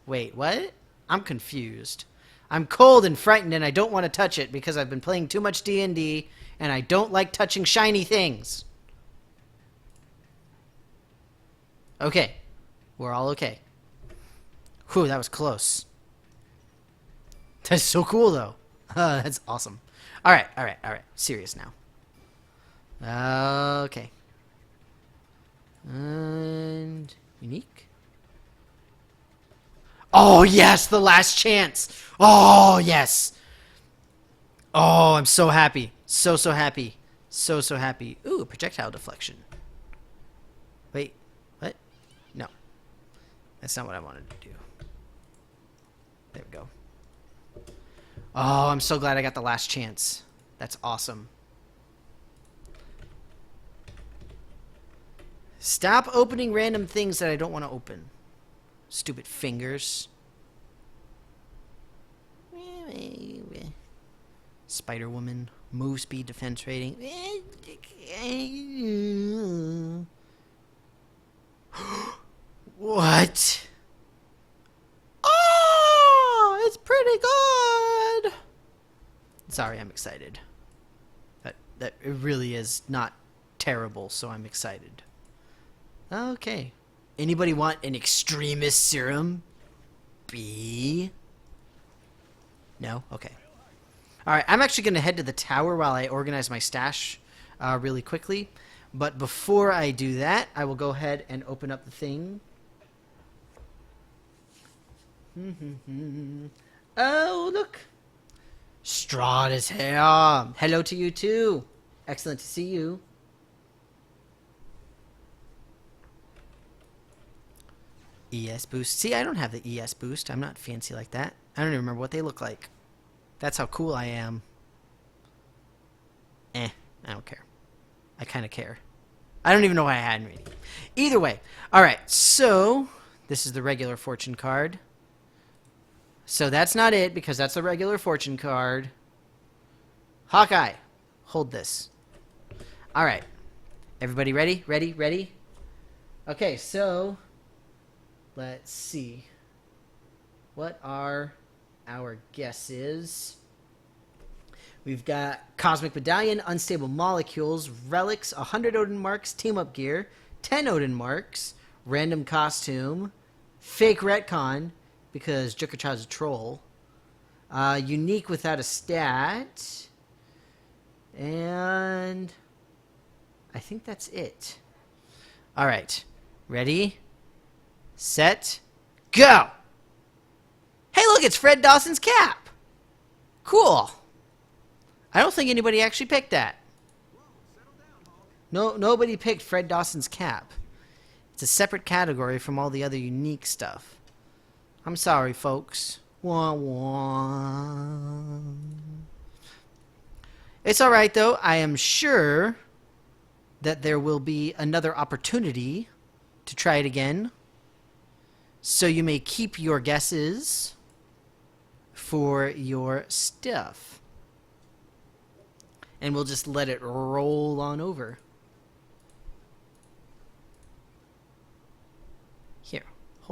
Wait, what? I'm confused. I'm cold and frightened and I don't want to touch it because I've been playing too much D&D and I don't like touching shiny things. Okay. We're all okay. Whew, that was close. That's so cool, though. That's awesome. All right. Serious now. Okay. And unique. Oh, yes, the last chance. Oh, yes. Oh, I'm so happy. So happy. So happy. Ooh, projectile deflection. Wait, what? No. That's not what I wanted to do. There we go. Oh, I'm so glad I got the last chance. That's awesome. Stop opening random things that I don't want to open. Stupid fingers. Spider Woman. Move speed, defense rating. What? Oh, it's pretty good. Sorry, I'm excited. That it really is not terrible, so I'm excited. Okay. Anybody want an extremist serum? B? No? Okay. Alright, I'm actually going to head to the tower while I organize my stash really quickly. But before I do that, I will go ahead and open up the thing. Oh, look. Strahd is here. Hello to you, too. Excellent to see you. ES boost. See, I don't have the ES boost. I'm not fancy like that. I don't even remember what they look like. That's how cool I am. I don't care. I kind of care. I don't even know why I had reading. Either way. Alright, so this is the regular fortune card. So that's not it, because that's the regular fortune card. Hawkeye, hold this. Alright. Everybody ready? Ready? Okay, so let's see. What are our guesses? We've got Cosmic Medallion, Unstable Molecules, Relics, 100 Odin Marks, Team Up Gear, 10 Odin Marks, Random Costume, Fake Retcon, because Joker Child's a troll, Unique without a stat, and I think that's it. Alright, ready, set, go! Hey look, it's Fred Dawson's cap! Cool! I don't think anybody actually picked that. No, nobody picked Fred Dawson's cap. It's a separate category from all the other unique stuff. I'm sorry, folks. Wah, wah. It's alright, though. I am sure that there will be another opportunity to try it again. So you may keep your guesses for your stuff. And we'll just let it roll on over.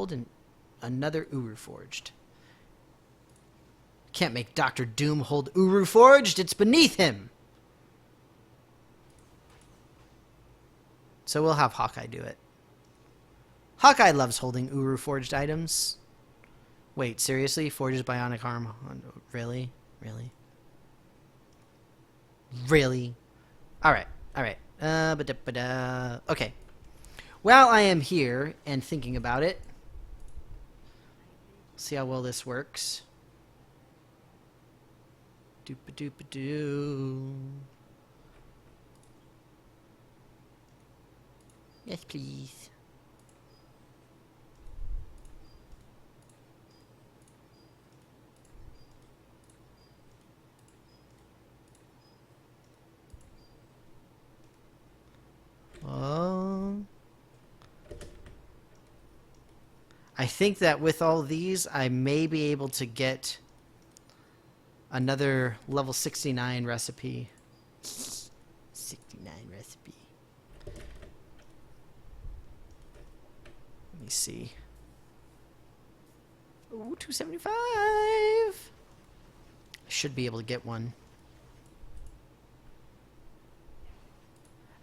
hold another Uru Forged. Can't make Dr. Doom hold Uru Forged. It's beneath him. So we'll have Hawkeye do it. Hawkeye loves holding Uru Forged items. Wait, seriously? Forges bionic arm? Really? Really? Really? Alright, alright. Okay. While I am here and thinking about it, see how well this works. Doop-a-doop-a-doo. Yes, please. I think that with all these, I may be able to get another level 69 recipe. 69 recipe. Let me see. Ooh, 275! I should be able to get one.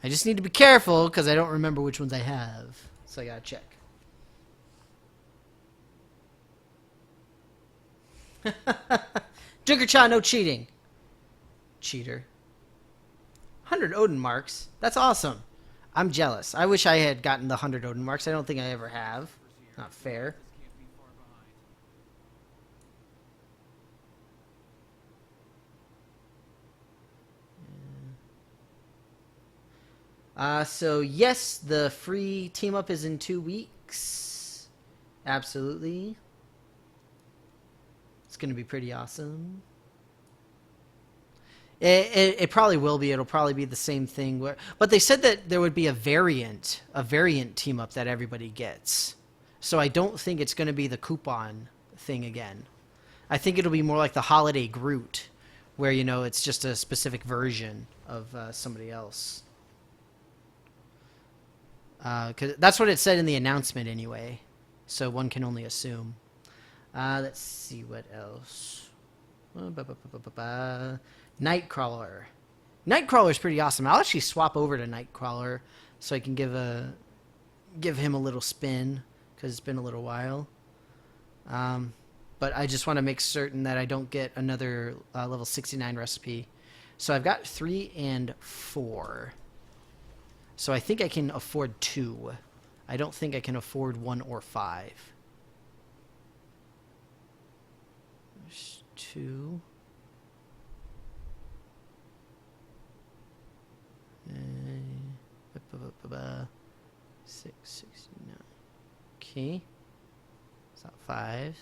I just need to be careful because I don't remember which ones I have. So I gotta check. Jiggercha, no cheating. Cheater. 100 Odin marks. That's awesome. I'm jealous. I wish I had gotten the 100 Odin marks. I don't think I ever have. Not fair. So yes, the free team up is in 2 weeks. Absolutely. It's going to be pretty awesome. It probably will be. It'll probably be the same thing. But they said that there would be a variant team up that everybody gets. So I don't think it's going to be the coupon thing again. I think it'll be more like the Holiday Groot, where, you know, it's just a specific version of somebody else. 'Cause that's what it said in the announcement anyway. So one can only assume. Let's see what else. Nightcrawler. Nightcrawler's pretty awesome. I'll actually swap over to Nightcrawler so I can give him a little spin because it's been a little while. But I just want to make certain that I don't get another level 69 recipe. So I've got 3 and 4. So I think I can afford 2. I don't think I can afford 1 or 5. There's 2. 669. Okay. It's not 5.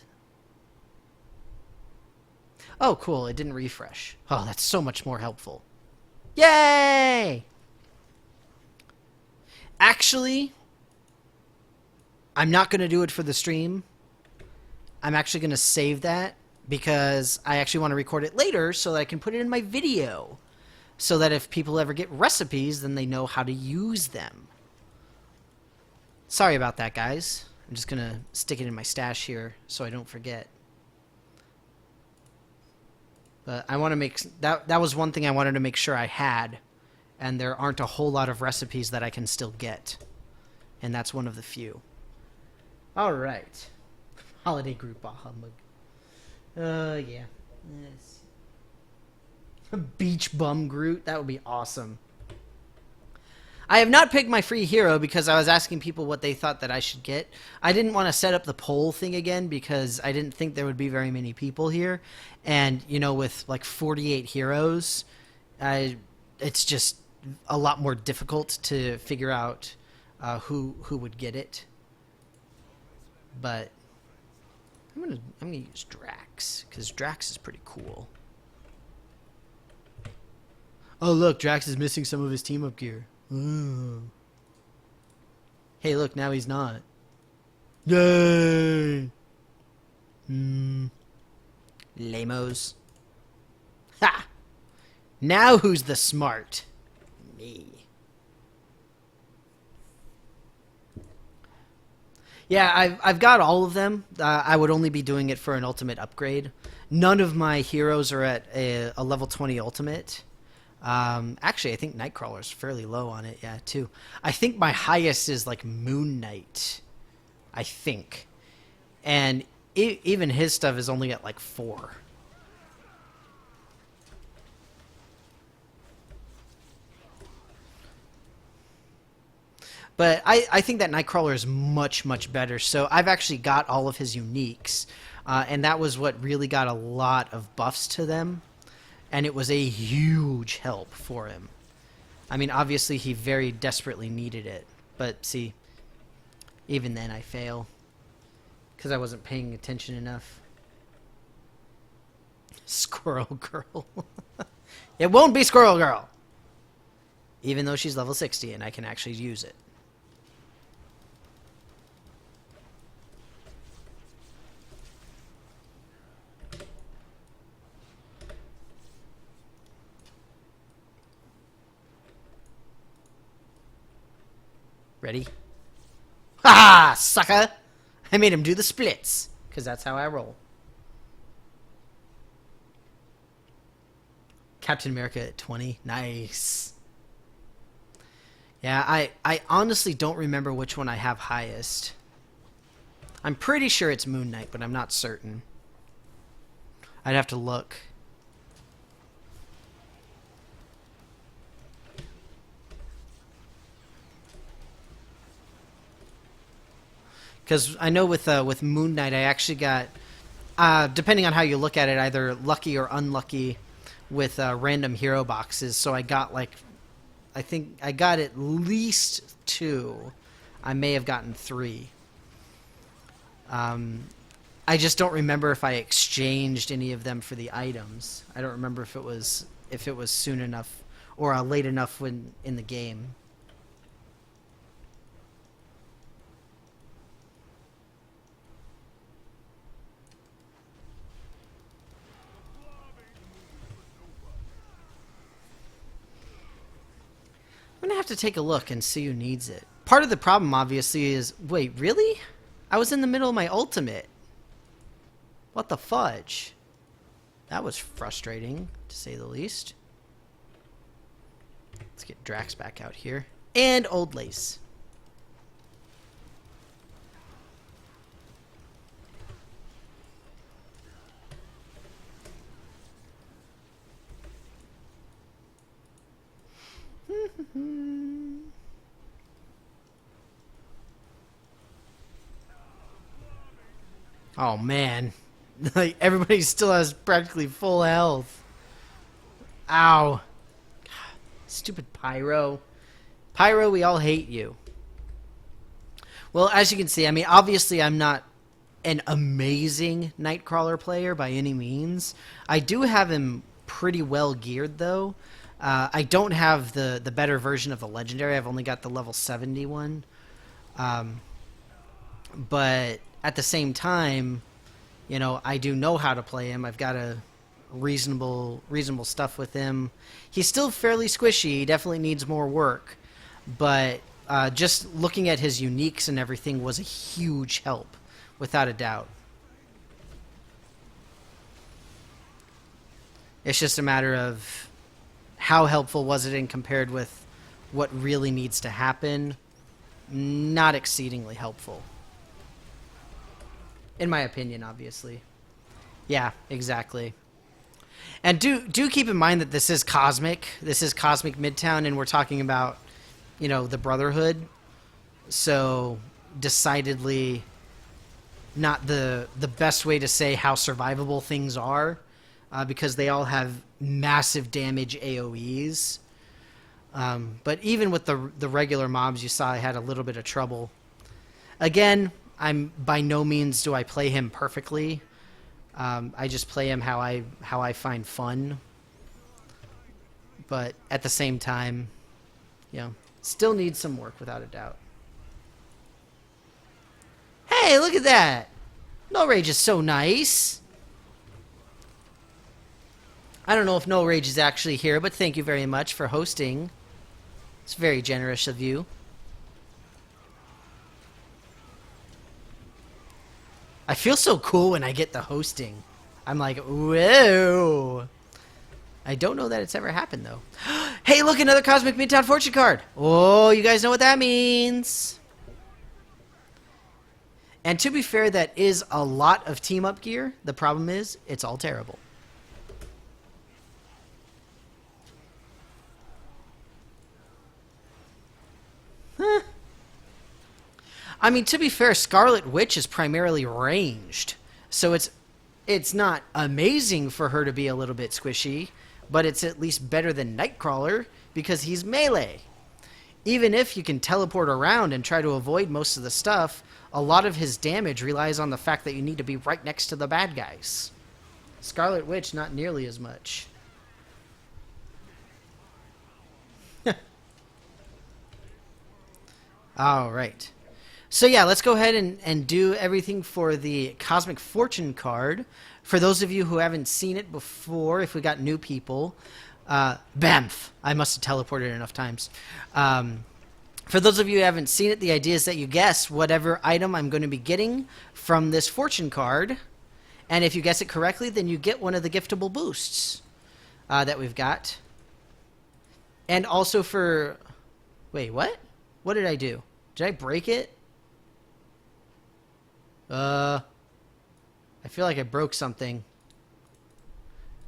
Oh, cool. It didn't refresh. Oh, that's so much more helpful. Yay! Actually, I'm not going to do it for the stream. I'm actually going to save that because I actually want to record it later so that I can put it in my video. So that if people ever get recipes, then they know how to use them. Sorry about that, guys. I'm just going to stick it in my stash here so I don't forget. But I want to make... That was one thing I wanted to make sure I had. And there aren't a whole lot of recipes that I can still get. And that's one of the few. Alright. Holiday Group Bahamut. Yeah. Yes. Beach Bum Groot. That would be awesome. I have not picked my free hero because I was asking people what they thought that I should get. I didn't want to set up the poll thing again because I didn't think there would be very many people here. And, you know, with like 48 heroes, it's just a lot more difficult to figure out who would get it. But I'm gonna use Drax because Drax is pretty cool. Oh look, Drax is missing some of his team up gear. Ooh. Hey, look, now he's not. Yay! Lamos. Ha! Now who's the smart? Me. Yeah, I've got all of them. I would only be doing it for an ultimate upgrade. None of my heroes are at a level 20 ultimate. Actually, I think Nightcrawler's fairly low on it, yeah, too. I think my highest is like Moon Knight. I think. And even his stuff is only at like 4. But I think that Nightcrawler is much, much better. So I've actually got all of his uniques. And that was what really got a lot of buffs to them. And it was a huge help for him. I mean, obviously he very desperately needed it. But see, even then I fail. Because I wasn't paying attention enough. Squirrel Girl. It won't be Squirrel Girl! Even though she's level 60 and I can actually use it. Ready? Ha! Sucker! I made him do the splits. Because that's how I roll. Captain America at 20. Nice. Yeah, I honestly don't remember which one I have highest. I'm pretty sure it's Moon Knight, but I'm not certain. I'd have to look. Because I know with Moon Knight, I actually got, depending on how you look at it, either lucky or unlucky with random hero boxes. So I got like, I think I got at least 2. I may have gotten 3. I just don't remember if I exchanged any of them for the items. I don't remember if it was soon enough or late enough when in the game. I'm gonna have to take a look and see who needs it. Part of the problem, obviously, is... Wait, really? I was in the middle of my ultimate. What the fudge? That was frustrating, to say the least. Let's get Drax back out here. And Old Lace. Oh man, like everybody still has practically full health. Ow. Stupid Pyro. Pyro, we all hate you. Well, as you can see, I mean, obviously I'm not an amazing Nightcrawler player by any means. I do have him pretty well geared, though. I don't have the better version of the Legendary. I've only got the level 71. But at the same time, you know, I do know how to play him. I've got a reasonable stuff with him. He's still fairly squishy. He definitely needs more work. But just looking at his uniques and everything was a huge help, without a doubt. It's just a matter of how helpful was it in compared with what really needs to happen. Not exceedingly helpful. In my opinion, obviously. Yeah, exactly. And do keep in mind that this is Cosmic. This is Cosmic Midtown, and we're talking about, you know, the Brotherhood. So, decidedly not the best way to say how survivable things are, because they all have massive damage AoEs. But even with the regular mobs, you saw I had a little bit of trouble. Again, I'm by no means do I play him perfectly. I just play him how I find fun. But at the same time, you know, still needs some work without a doubt. Hey, look at that! No Rage is so nice. I don't know if No Rage is actually here, but thank you very much for hosting. It's very generous of you. I feel so cool when I get the hosting. I'm like, whoa. I don't know that it's ever happened, though. Hey, look, another Cosmic Midtown Fortune card. Oh, you guys know what that means. And to be fair, that is a lot of team-up gear. The problem is, it's all terrible. Huh. I mean, to be fair, Scarlet Witch is primarily ranged. So it's not amazing for her to be a little bit squishy, but it's at least better than Nightcrawler because he's melee. Even if you can teleport around and try to avoid most of the stuff, a lot of his damage relies on the fact that you need to be right next to the bad guys. Scarlet Witch, not nearly as much. All right. So yeah, let's go ahead and do everything for the Cosmic Fortune card. For those of you who haven't seen it before, if we got new people, Bamf! I must have teleported enough times. For those of you who haven't seen it, the idea is that you guess whatever item I'm going to be getting from this fortune card. And if you guess it correctly, then you get one of the giftable boosts that we've got. And also for... Wait, what? What did I do? Did I break it? I feel like I broke something.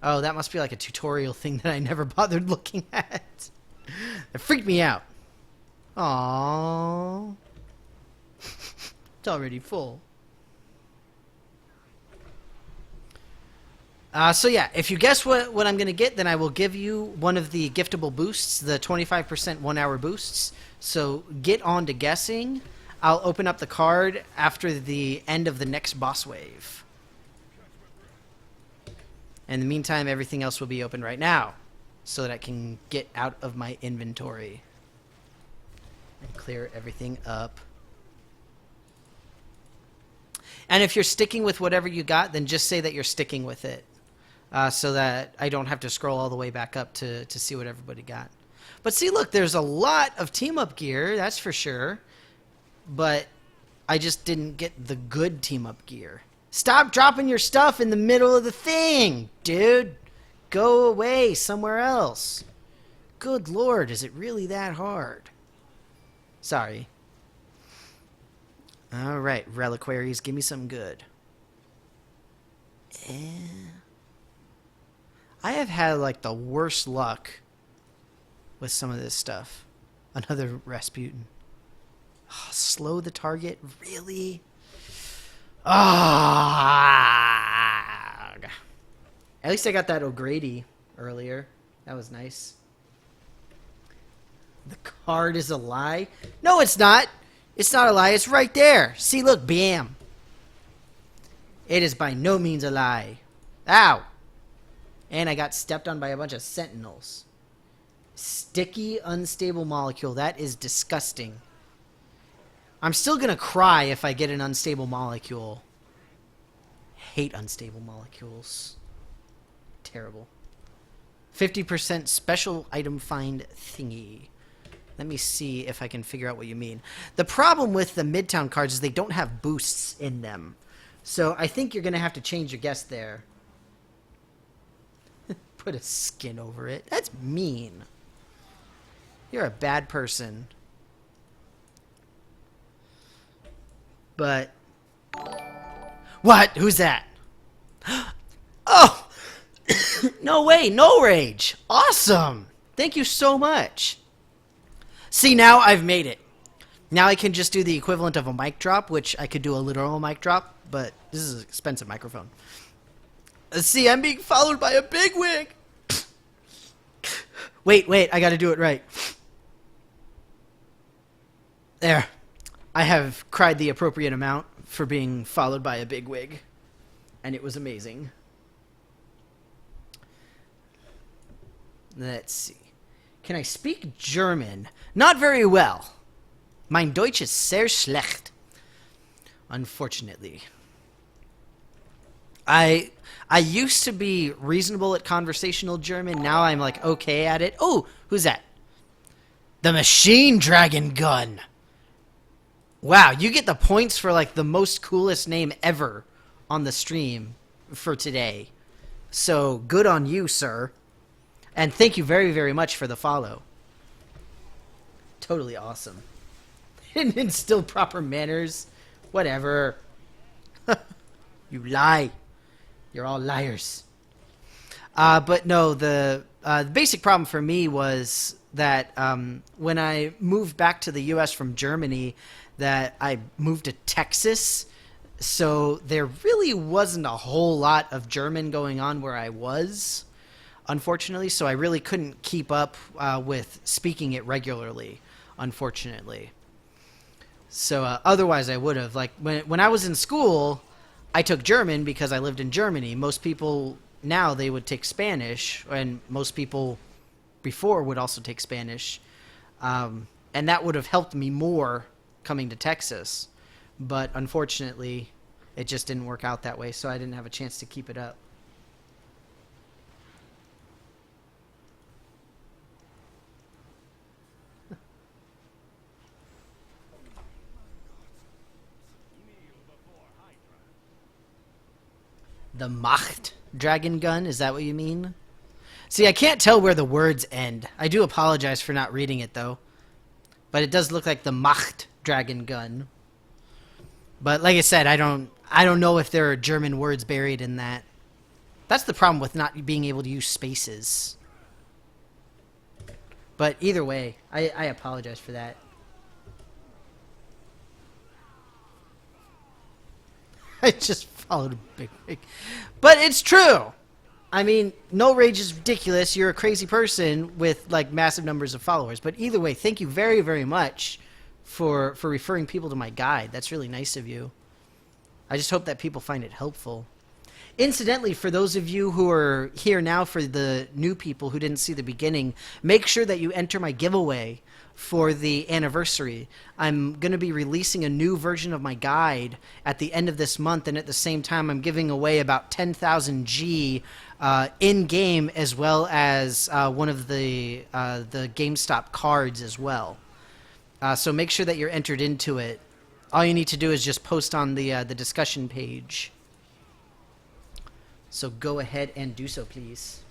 Oh, that must be like a tutorial thing that I never bothered looking at. It freaked me out. Aww. It's already full. So yeah, if you guess what I'm going to get, then I will give you one of the giftable boosts, the 25% 1 hour boosts. So get on to guessing. I'll open up the card after the end of the next boss wave. In the meantime, everything else will be open right now so that I can get out of my inventory and clear everything up. And if you're sticking with whatever you got, then just say that you're sticking with it so that I don't have to scroll all the way back up to see what everybody got. But see, look, there's a lot of team-up gear, that's for sure. But I just didn't get the good team-up gear. Stop dropping your stuff in the middle of the thing, dude. Go away somewhere else. Good Lord, is it really that hard? Sorry. All right, reliquaries, give me some good. I have had like the worst luck with some of this stuff. Another Rasputin. Oh, slow the target? Really? Ah! At least I got that O'Grady earlier. That was nice. The card is a lie? No, it's not. It's not a lie. It's right there. See, look. Bam. It is by no means a lie. Ow. And I got stepped on by a bunch of sentinels. Sticky, unstable molecule. That is disgusting. I'm still going to cry if I get an unstable molecule. Hate unstable molecules. Terrible. 50% special item find thingy. Let me see if I can figure out what you mean. The problem with the Midtown cards is they don't have boosts in them. So I think you're going to have to change your guess there. Put a skin over it. That's mean. You're a bad person. But... What? Who's that? Oh! No way! No rage! Awesome! Thank you so much. See, now I've made it. Now I can just do the equivalent of a mic drop, which I could do a literal mic drop, but this is an expensive microphone. See, I'm being followed by a bigwig! Wait, I gotta do it right. There. I have cried the appropriate amount for being followed by a bigwig, and it was amazing. Let's see. Can I speak German? Not very well. Mein Deutsch ist sehr schlecht. Unfortunately. I used to be reasonable at conversational German. Now I'm like okay at it. Oh, who's that? The Machine Dragon Gun. Wow, you get the points for like the most coolest name ever on the stream for today. So good on you, sir. And thank you very, very much for the follow. Totally awesome. And instill proper manners. Whatever. You lie. You're all liars. But no, the basic problem for me was that when I moved back to the U.S. from Germany, that I moved to Texas. So there really wasn't a whole lot of German going on where I was, unfortunately. So I really couldn't keep up with speaking it regularly, unfortunately. So otherwise I would have. Like when I was in school, I took German because I lived in Germany. Most people now, they would take Spanish, and most people before would also take Spanish. And that would have helped me more coming to Texas. But unfortunately, it just didn't work out that way, so I didn't have a chance to keep it up. The Macht dragon gun, is that what you mean? See, I can't tell where the words end. I do apologize for not reading it, though. But it does look like the Macht dragon gun. But like I said, I don't know if there are German words buried in that. That's the problem with not being able to use spaces. But either way, I apologize for that. I just followed a big. But it's true. I mean, No Rage is ridiculous. You're a crazy person with like massive numbers of followers. But either way, thank you very, very much for referring people to my guide. That's really nice of you. I just hope that people find it helpful. Incidentally, for those of you who are here now, for the new people who didn't see the beginning, make sure that you enter my giveaway for the anniversary. I'm going to be releasing a new version of my guide at the end of this month, and at the same time I'm giving away about 10,000 G in-game, as well as one of the GameStop cards as well. So make sure that you're entered into it. All you need to do is just post on the discussion page. So go ahead and do so, please.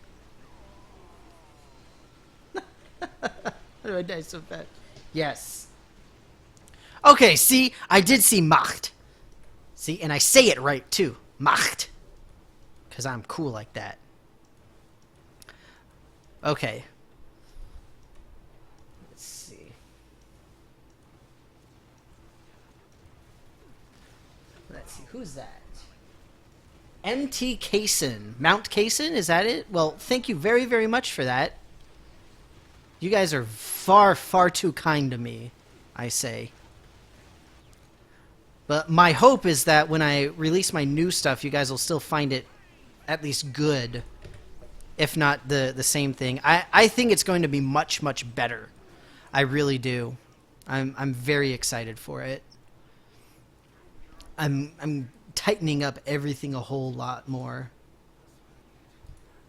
How do I die so fast? Yes. Okay, see? I did see Macht. See? And I say it right, too. Macht. Because I'm cool like that. Okay. Let's see. Let's see. Who's that? MT Kaysen. Mount Kaysen? Is that it? Well, thank you very, very much for that. You guys are far, far too kind to me, I say. But my hope is that when I release my new stuff, you guys will still find it at least good, if not the same thing. I think it's going to be much, much better. I really do. I'm very excited for it. I'm tightening up everything a whole lot more.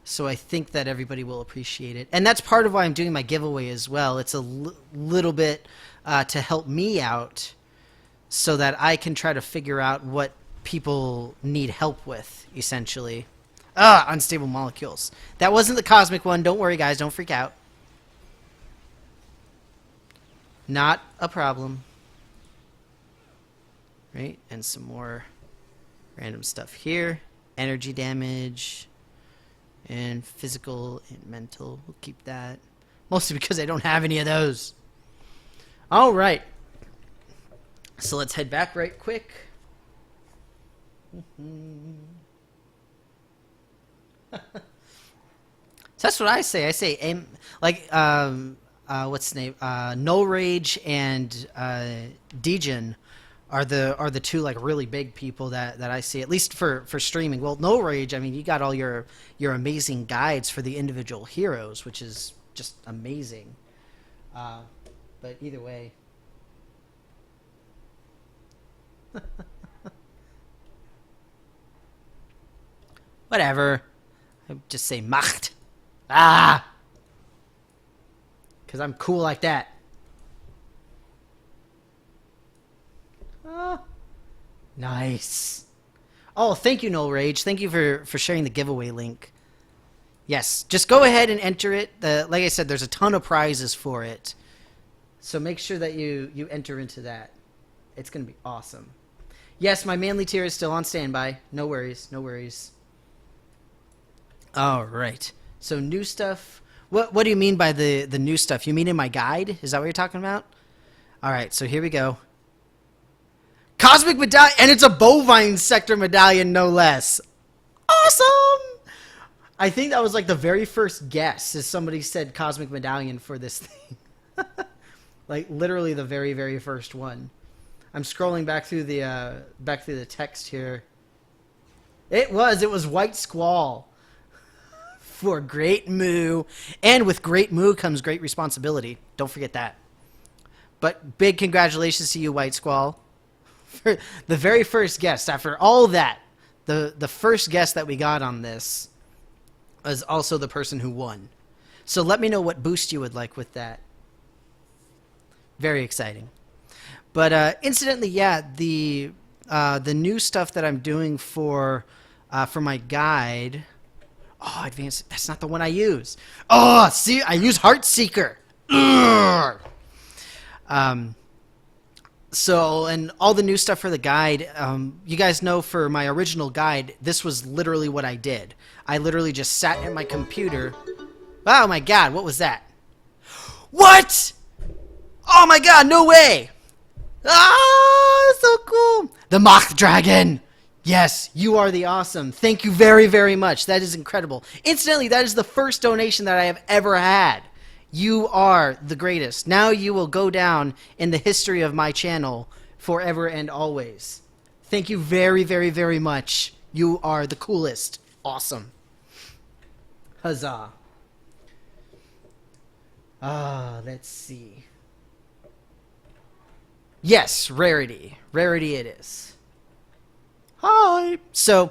So I think that everybody will appreciate it. And that's part of why I'm doing my giveaway as well. It's a little bit to help me out so that I can try to figure out what people need help with, essentially. Unstable molecules. That wasn't the cosmic one. Don't worry, guys. Don't freak out. Not a problem. Right? And some more random stuff here. Energy damage. And physical and mental. We'll keep that. Mostly because I don't have any of those. Alright. So let's head back right quick. So that's what I say. I say aim like what's the name? No Rage and Degen are the two like really big people that I see, at least for streaming. Well, No Rage, I mean, you got all your amazing guides for the individual heroes, which is just amazing. But either way. Whatever. I just say Macht. Because I'm cool like that. Nice. Oh, thank you, Null Rage. Thank you for sharing the giveaway link. Yes, just go ahead and enter it. Like I said, there's a ton of prizes for it. So make sure that you enter into that. It's going to be awesome. Yes, my manly tier is still on standby. No worries, no worries. All right. So new stuff. What do you mean by the new stuff? You mean in my guide? Is that what you're talking about? All right, so here we go. Cosmic Medallion, and it's a bovine sector medallion, no less. Awesome! I think that was like the very first guess, as somebody said Cosmic Medallion for this thing. Like literally the very, very first one. I'm scrolling back through the text here. It was White Squall for Great Moo, and with Great Moo comes great responsibility. Don't forget that. But big congratulations to you, White Squall, for the very first guest. After all that, the first guest that we got on this was also the person who won. So let me know what boost you would like with that. Very exciting. But incidentally, yeah, the new stuff that I'm doing for my guide. Oh, advanced. That's not the one I use. Oh, see, I use Heartseeker. So, and all the new stuff for the guide, you guys know for my original guide, this was literally what I did. I literally just sat at my computer. Oh my god, what was that? What? Oh my god, no way! Ah, so cool! The Moth Dragon! Yes, you are the awesome. Thank you very, very much. That is incredible. Incidentally, that is the first donation that I have ever had. You are the greatest. Now you will go down in the history of my channel forever and always. Thank you very, very, very much. You are the coolest. Awesome. Huzzah. Let's see. Yes, Rarity. Rarity it is. Hi. So,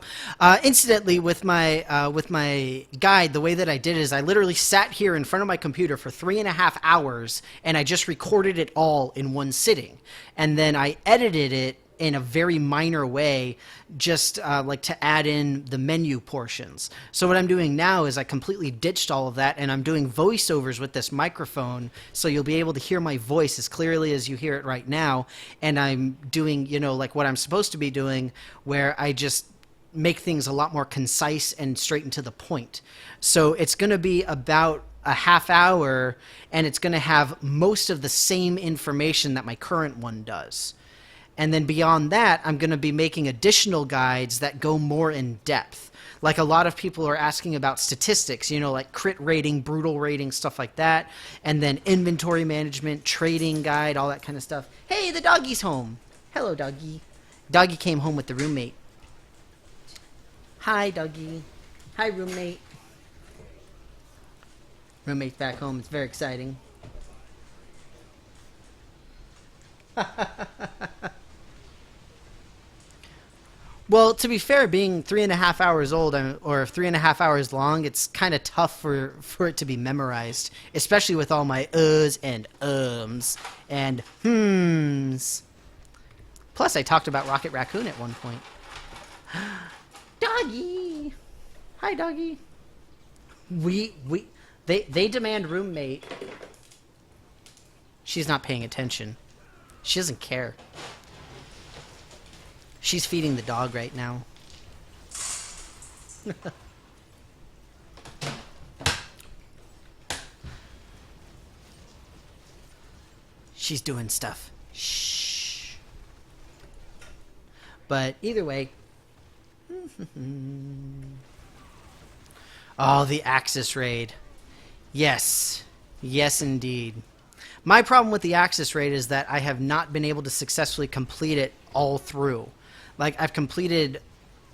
incidentally, with my guide, the way that I did it is I literally sat here in front of my computer for 3.5 hours, and I just recorded it all in one sitting, and then I edited it in a very minor way, just like to add in the menu portions. So what I'm doing now is I completely ditched all of that, and I'm doing voiceovers with this microphone, so you'll be able to hear my voice as clearly as you hear it right now. And I'm doing, you know, like what I'm supposed to be doing, where I just make things a lot more concise and straight and to the point. So it's going to be about a half hour, and it's going to have most of the same information that my current one does. And then beyond that, I'm going to be making additional guides that go more in depth. Like a lot of people are asking about statistics, you know, like crit rating, brutal rating, stuff like that. And then inventory management, trading guide, all that kind of stuff. Hey, the doggy's home. Hello, doggy. Doggy came home with the roommate. Hi, doggy. Hi, roommate. Roommate's back home. It's very exciting. Well, to be fair, being 3.5 hours old or 3.5 hours long, it's kind of tough for it to be memorized, especially with all my uhs and ums and hmms. Plus, I talked about Rocket Raccoon at one point. Doggy! Hi, doggy. They demand roommate. She's not paying attention. She doesn't care. She's feeding the dog right now. She's doing stuff. Shh. But either way. Oh, the Axis raid. Yes. Yes, indeed. My problem with the Axis raid is that I have not been able to successfully complete it all through. Like, I've completed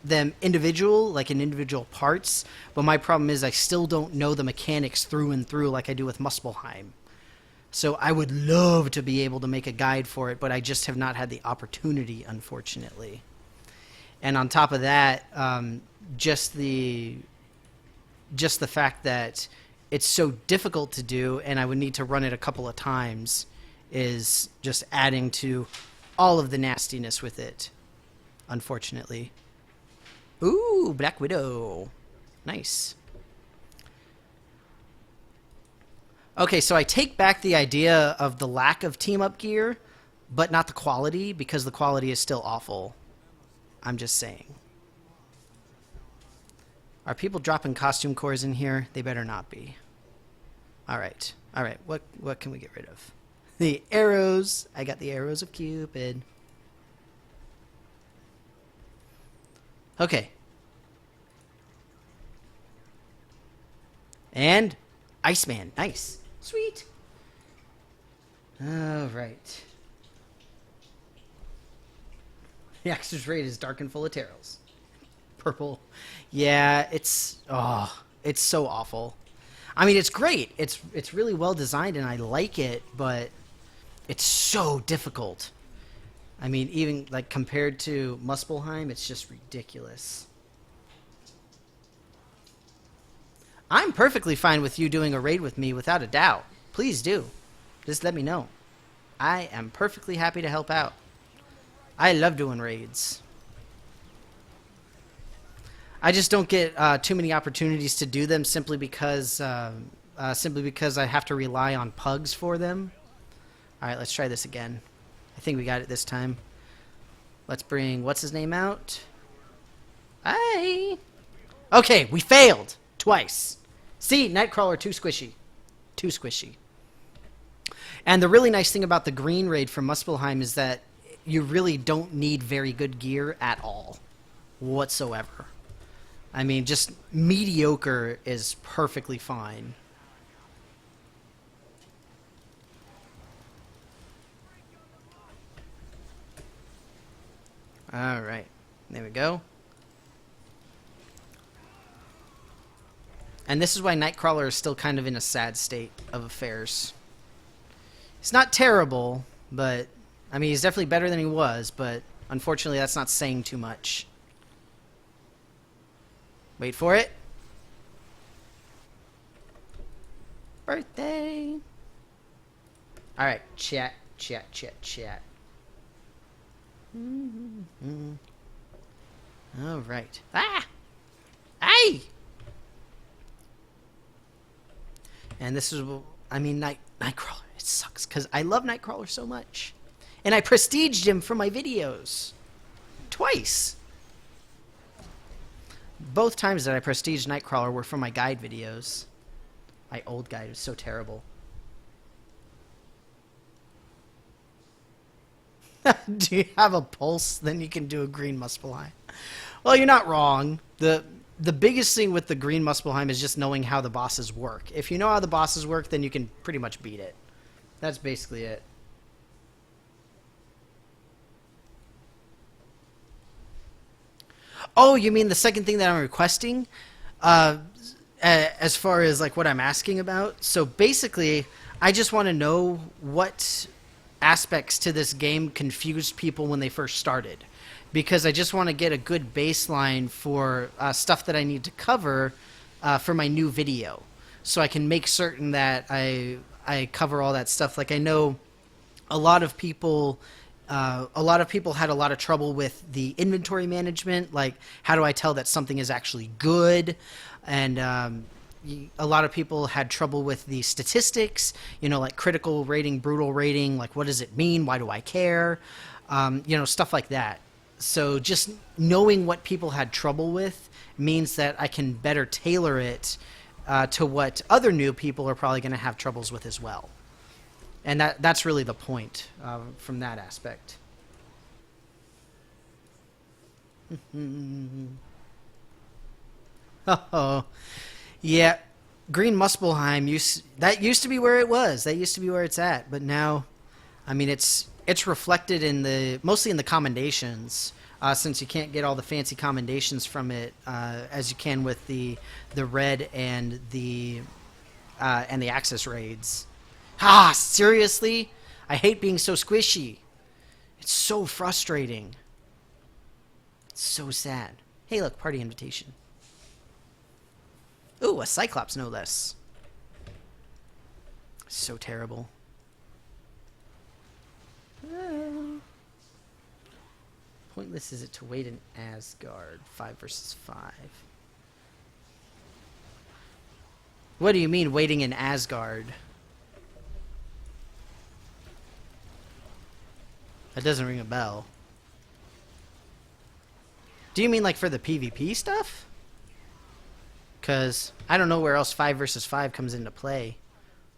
them individual, like in individual parts, but my problem is I still don't know the mechanics through and through like I do with Muspelheim. So I would love to be able to make a guide for it, but I just have not had the opportunity, unfortunately. And on top of that, just the fact that it's so difficult to do and I would need to run it a couple of times is just adding to all of the nastiness with it. Unfortunately. Ooh, Black Widow. Nice. Okay, so I take back the idea of the lack of team-up gear, but not the quality, because the quality is still awful. I'm just saying. Are people dropping costume cores in here? They better not be. Alright. Alright, what can we get rid of? The arrows. I got the arrows of Cupid. Okay. And Iceman. Nice. Sweet. Alright. The Axe's Raid is dark and full of terrors. Purple. Yeah, it's so awful. I mean, it's great. It's really well designed and I like it, but it's so difficult. I mean, even like compared to Muspelheim, it's just ridiculous. I'm perfectly fine with you doing a raid with me without a doubt. Please do. Just let me know. I am perfectly happy to help out. I love doing raids. I just don't get too many opportunities to do them simply because I have to rely on pugs for them. All right, let's try this again. I think we got it this time. Let's bring what's his name out. Hi. Okay, we failed twice. See, Nightcrawler too squishy, too squishy. And the really nice thing about the green raid from Muspelheim is that you really don't need very good gear at all, whatsoever. I mean, just mediocre is perfectly fine. All right, there we go. And this is why Nightcrawler is still kind of in a sad state of affairs. It's not terrible, but I mean, he's definitely better than he was, but unfortunately that's not saying too much. Wait for it. Birthday. All right, chat. All right. Ah! Hey! And this is, I mean, Nightcrawler. It sucks because I love Nightcrawler so much. And I prestiged him for my videos. Twice. Both times that I prestiged Nightcrawler were for my guide videos. My old guide was so terrible. Do you have a pulse? Then you can do a green Muspelheim. Well, you're not wrong. The biggest thing with the green Muspelheim is just knowing how the bosses work. If you know how the bosses work, then you can pretty much beat it. That's basically it. Oh, you mean the second thing that I'm requesting? As far as like what I'm asking about? So basically, I just want to know what aspects to this game confused people when they first started. Because I just want to get a good baseline for stuff that I need to cover for my new video. So I can make certain that I cover all that stuff. Like I know a lot of people had a lot of trouble with the inventory management. Like how do I tell that something is actually good? And a lot of people had trouble with the statistics, you know, like critical rating, brutal rating, like what does it mean? Why do I care? You know, stuff like that. So just knowing what people had trouble with means that I can better tailor it to what other new people are probably going to have troubles with as well. And that's really the point from that aspect. Oh, yeah. Green Muspelheim that used to be where it was. That used to be where it's at. But now, I mean, it's reflected in mostly in the commendations, since you can't get all the fancy commendations from it as you can with the red and the access raids. Ah, seriously? I hate being so squishy. It's so frustrating. It's so sad. Hey, look, party invitation. Ooh, a Cyclops, no less. So terrible. pointless is it to wait in Asgard? 5 versus 5. What do you mean, waiting in Asgard? That doesn't ring a bell. Do you mean like for the PvP stuff? Because I don't know where else 5 versus 5 comes into play,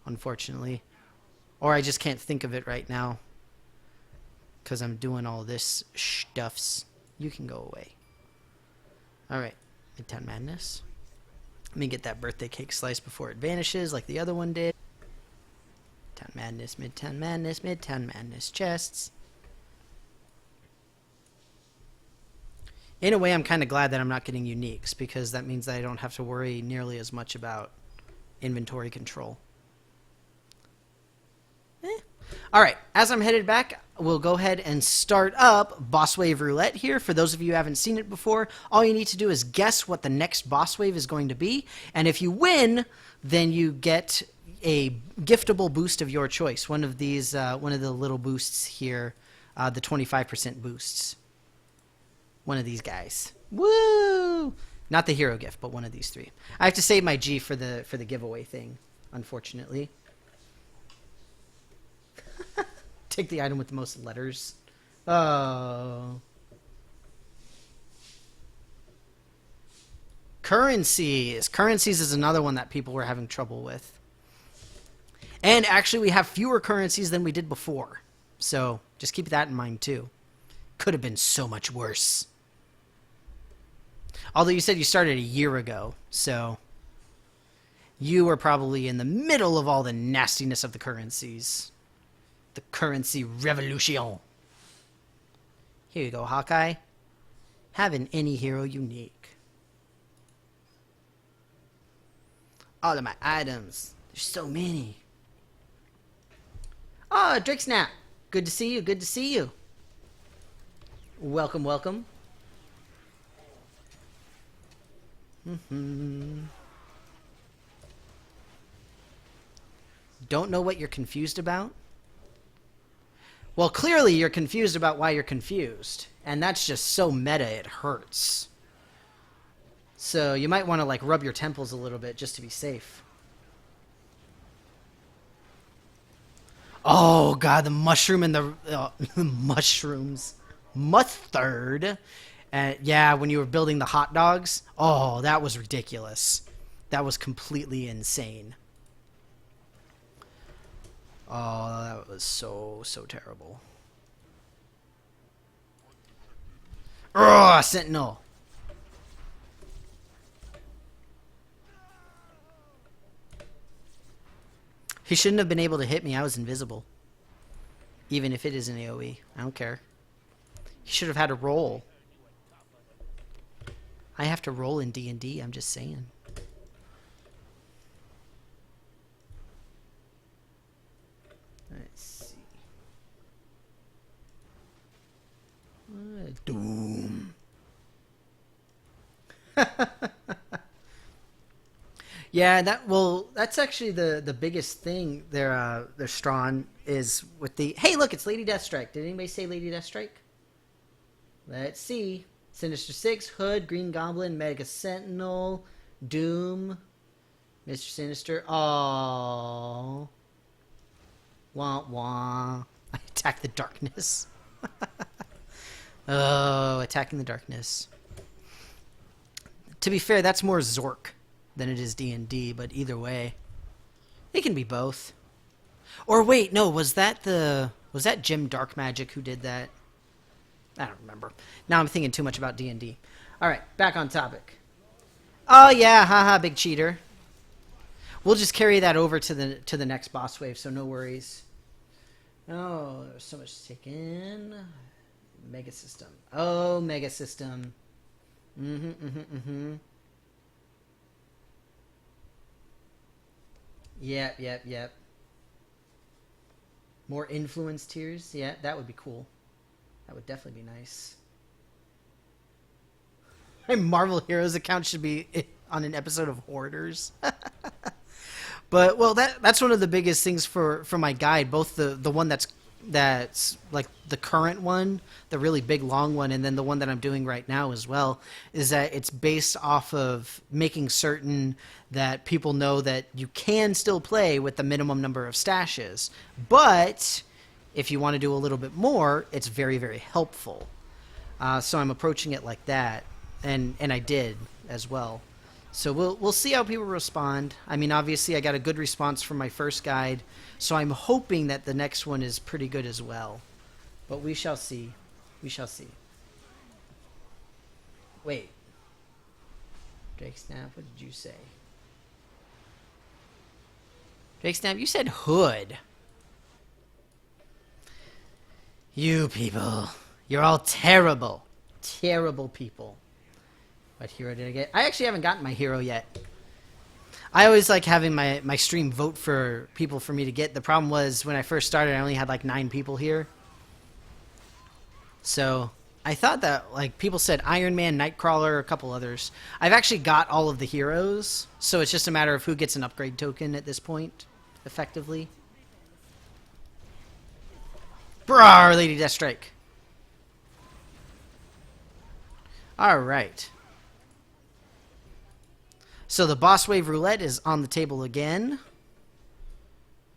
unfortunately. Or I just can't think of it right now. Because I'm doing all this stuffs. You can go away. Alright, Midtown Madness. Let me get that birthday cake slice before it vanishes like the other one did. Midtown Madness, Midtown Madness, Midtown Madness chests. In a way, I'm kind of glad that I'm not getting uniques, because that means that I don't have to worry nearly as much about inventory control. Alright, as I'm headed back, we'll go ahead and start up Boss Wave Roulette here. For those of you who haven't seen it before, all you need to do is guess what the next boss wave is going to be, and if you win, then you get a giftable boost of your choice. One of these, one of the little boosts here, the 25% boosts. One of these guys. Woo! Not the hero gift, but one of these three. I have to save my G for the giveaway thing, unfortunately. Take the item with the most letters. Oh. Currencies. Currencies is another one that people were having trouble with. And actually, we have fewer currencies than we did before. So, just keep that in mind, too. Could have been so much worse. Although you said you started a year ago, so you were probably in the middle of all the nastiness of the currencies. The currency revolution. Here you go, Hawkeye. Have an any hero unique. All of my items. There's so many. Oh, Drake Snap. Good to see you. Good to see you. Welcome, welcome. Don't know what you're confused about? Well, clearly you're confused about why you're confused. And that's just so meta, it hurts. So you might want to, like, rub your temples a little bit just to be safe. Oh, God, the mushroom and the mushrooms. Mustard. Yeah, when you were building the hot dogs. Oh, that was ridiculous. That was completely insane. Oh, that was so terrible. Ugh, Sentinel. He shouldn't have been able to hit me. I was invisible. Even if it is an AoE. I don't care. He should have had a roll. I have to roll in D&D, I'm just saying. Let's see. Doom. Yeah, that's actually the biggest thing they're strong is with the. Hey, look, it's Lady Deathstrike. Did anybody say Lady Deathstrike? Let's see. Sinister Six, Hood, Green Goblin, Mega Sentinel, Doom, Mr. Sinister. Aww. Wah wah. I attack the darkness. Oh, attacking the darkness. To be fair, that's more Zork than it is D&D, but either way, it can be both. Or wait, no, was that Jim Dark Magic who did that? I don't remember. Now I'm thinking too much about D&D. All right, back on topic. Oh yeah, haha, big cheater. We'll just carry that over to the next boss wave, so no worries. Oh, there's so much to take in. Mega System. Oh, Mega System. Yep. More influence tiers. Yeah, that would be cool. That would definitely be nice. My Marvel Heroes account should be on an episode of Hoarders. But, well, that's one of the biggest things for my guide, both the one that's that's like the current one, the really big long one, and then the one that I'm doing right now as well, is that it's based off of making certain that people know that you can still play with the minimum number of stashes. But if you want to do a little bit more, it's very, very helpful. So I'm approaching it like that, and I did as well. So we'll see how people respond. I mean, obviously, I got a good response from my first guide, so I'm hoping that the next one is pretty good as well. But we shall see. We shall see. Wait. Drake Snap, what did you say? Drake Snap, you said hood. You people. You're all terrible. Terrible people. What hero did I get? I actually haven't gotten my hero yet. I always like having my stream vote for people for me to get. The problem was when I first started, I only had like 9 people here. So I thought that like people said Iron Man, Nightcrawler, a couple others. I've actually got all of the heroes, so it's just a matter of who gets an upgrade token at this point, effectively. Brawr, Lady Deathstrike. All right. So the Boss Wave Roulette is on the table again.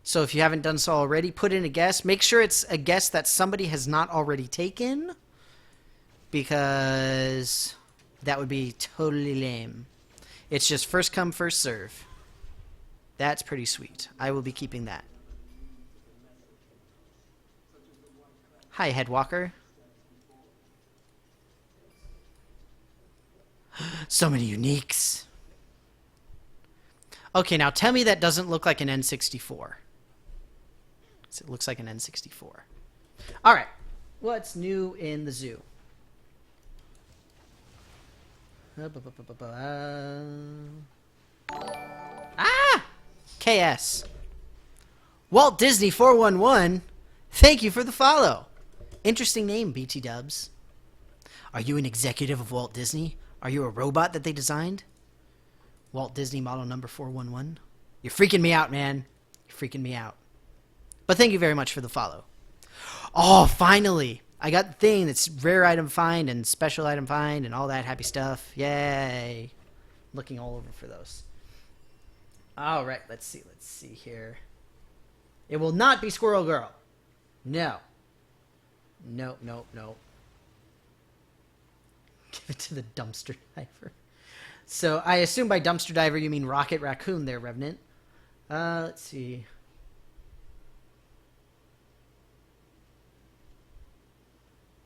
So if you haven't done so already, put in a guess. Make sure it's a guess that somebody has not already taken, because that would be totally lame. It's just first come, first serve. That's pretty sweet. I will be keeping that. Hi, Headwalker. So many uniques. Okay, now tell me that doesn't look like an N64. It looks like an N64. All right. What's new in the zoo? Ah! KS. Walt Disney 411. Thank you for the follow. Interesting name, BT Dubs. Are you an executive of Walt Disney? Are you a robot that they designed? Walt Disney model number 411. You're freaking me out, man. You're freaking me out. But thank you very much for the follow. Oh, finally. I got the thing that's rare item find and special item find and all that happy stuff. Yay. Looking all over for those. All right, let's see. Let's see here. It will not be Squirrel Girl. No. No, no, no. Give it to the dumpster diver. So I assume by dumpster diver you mean Rocket Raccoon there, Revenant. Let's see.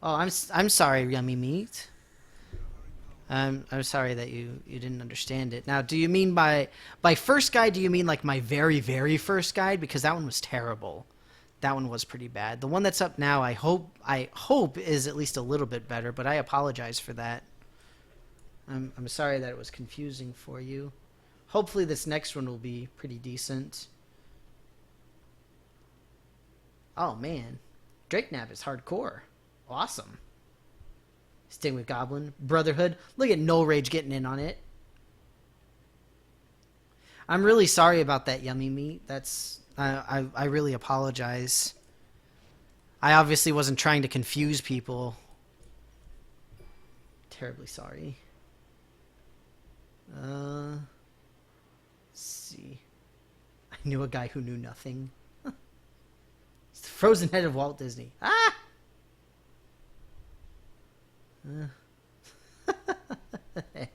Oh, I'm sorry, Yummy Meat. I'm sorry that you didn't understand it. Now, do you mean by first guide, do you mean like my very, very first guide? Because that one was terrible. That one was pretty bad. The one that's up now, I hope is at least a little bit better, but I apologize for that. I'm sorry that it was confusing for you. Hopefully this next one will be pretty decent. Oh man, Drakenap is hardcore. Awesome. Sting with Goblin. Brotherhood. Look at No Rage getting in on it. I'm really sorry about that, Yummy Meat. That's I really apologize. I obviously wasn't trying to confuse people. Terribly sorry. Let's see. I knew a guy who knew nothing. It's the frozen head of Walt Disney. Ah!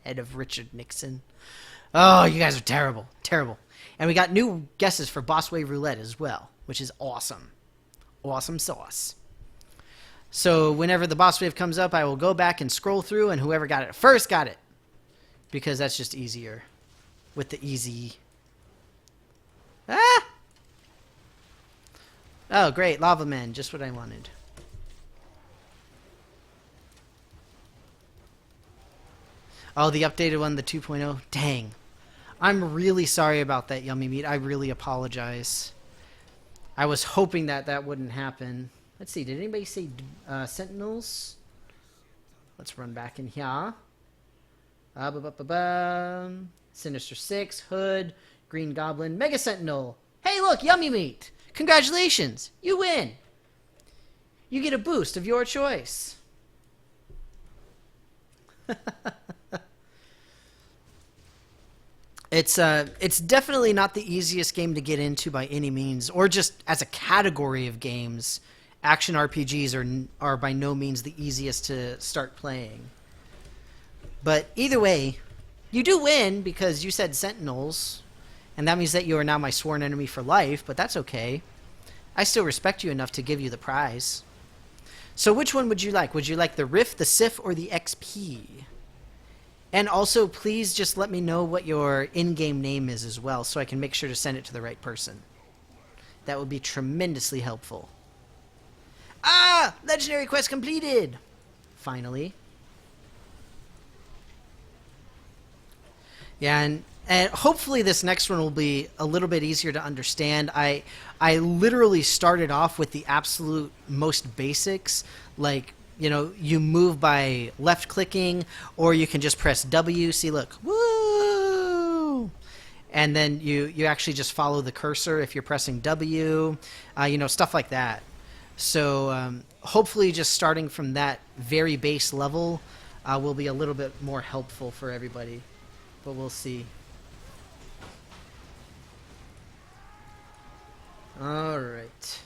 Head of Richard Nixon. Oh, you guys are terrible. Terrible. And we got new guesses for Boss Wave Roulette as well, which is awesome. Awesome sauce. So whenever the Boss Wave comes up, I will go back and scroll through, and whoever got it first got it. Because that's just easier. With the easy... Ah! Oh, great. Lava Man. Just what I wanted. Oh, the updated one, the 2.0. Dang. I'm really sorry about that, Yummy Meat. I really apologize. I was hoping that that wouldn't happen. Let's see. Did anybody say Sentinels? Let's run back in here. Sinister Six, Hood, Green Goblin, Mega Sentinel. Hey, look, Yummy Meat. Congratulations. You win. You get a boost of your choice. It's definitely not the easiest game to get into by any means, or just as a category of games. Action RPGs are by no means the easiest to start playing. But either way, you do win because you said Sentinels, and that means that you are now my sworn enemy for life, but that's okay. I still respect you enough to give you the prize. So which one would you like? Would you like the Rift, the Sif, or the XP? And also, please just let me know what your in-game name is as well, so I can make sure to send it to the right person. That would be tremendously helpful. Ah! Legendary quest completed! Finally. Yeah, and hopefully this next one will be a little bit easier to understand. I literally started off with the absolute most basics, like, you know, you move by left clicking, or you can just press W. See, look, woo! And then you actually just follow the cursor if you're pressing W, you know, stuff like that. So hopefully just starting from that very base level will be a little bit more helpful for everybody. But we'll see. Alright.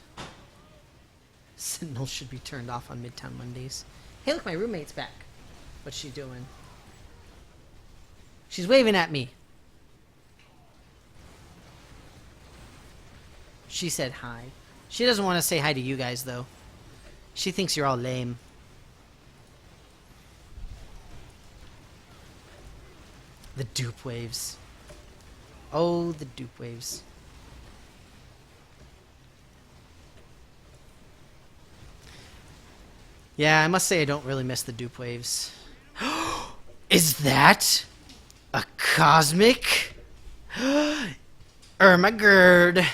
Sentinel should be turned off on Midtown Mondays. Hey, look, my roommate's back. What's she doing? She's waving at me. She said hi. She doesn't want to say hi to you guys, though. She thinks you're all lame. The dupe waves. Oh, the dupe waves. Yeah, I must say I don't really miss the dupe waves. Is that a cosmic? Ermagerd.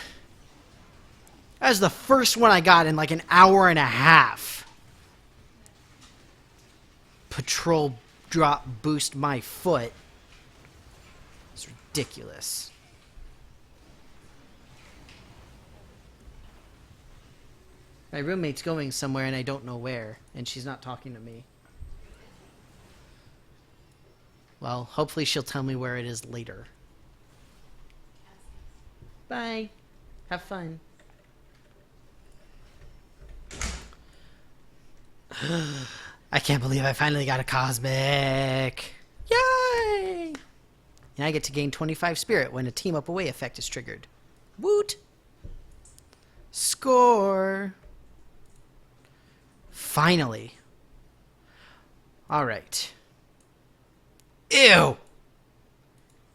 That was the first one I got in like an hour and a half. Patrol drop boost my foot. It's ridiculous. My roommate's going somewhere and I don't know where, and she's not talking to me. Well, hopefully she'll tell me where it is later. Bye. Have fun. I can't believe I finally got a cosmic. Yay! And I get to gain 25 spirit when a team up away effect is triggered. Woot! Score! Finally. Alright. Ew!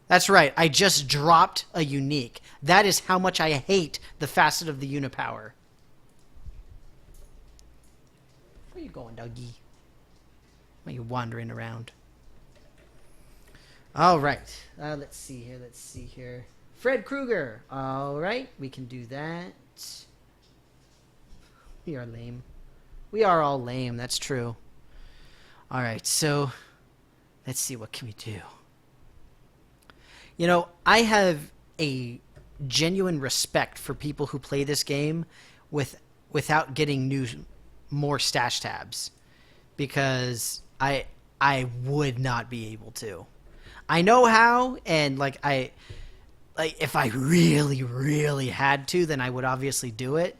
That's right, I just dropped a unique. That is how much I hate the facet of the Unipower. Where you going, doggy? Why are you wandering around? Alright. Let's see here. Fred Krueger. Alright, we can do that. We are lame. We are all lame, that's true. Alright, so let's see, what can we do? You know, I have a genuine respect for people who play this game without getting more stash tabs, because I would not be able to. I know how, and like if I really, really had to, then I would obviously do it,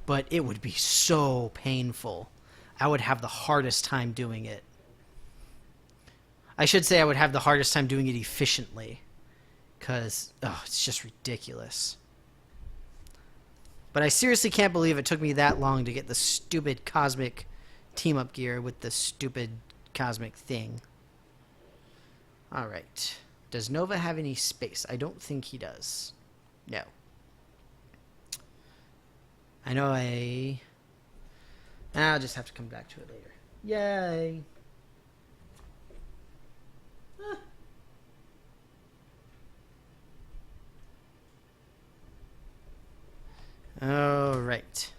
but it would be so painful. I would have the hardest time doing it. I should say I would have the hardest time doing it efficiently, because it's just ridiculous. But I seriously can't believe it took me that long to get the stupid cosmic team-up gear with the stupid cosmic thing. Alright. Does Nova have any space? I don't think he does. No. I know I'll just have to come back to it later. Yay! Alright.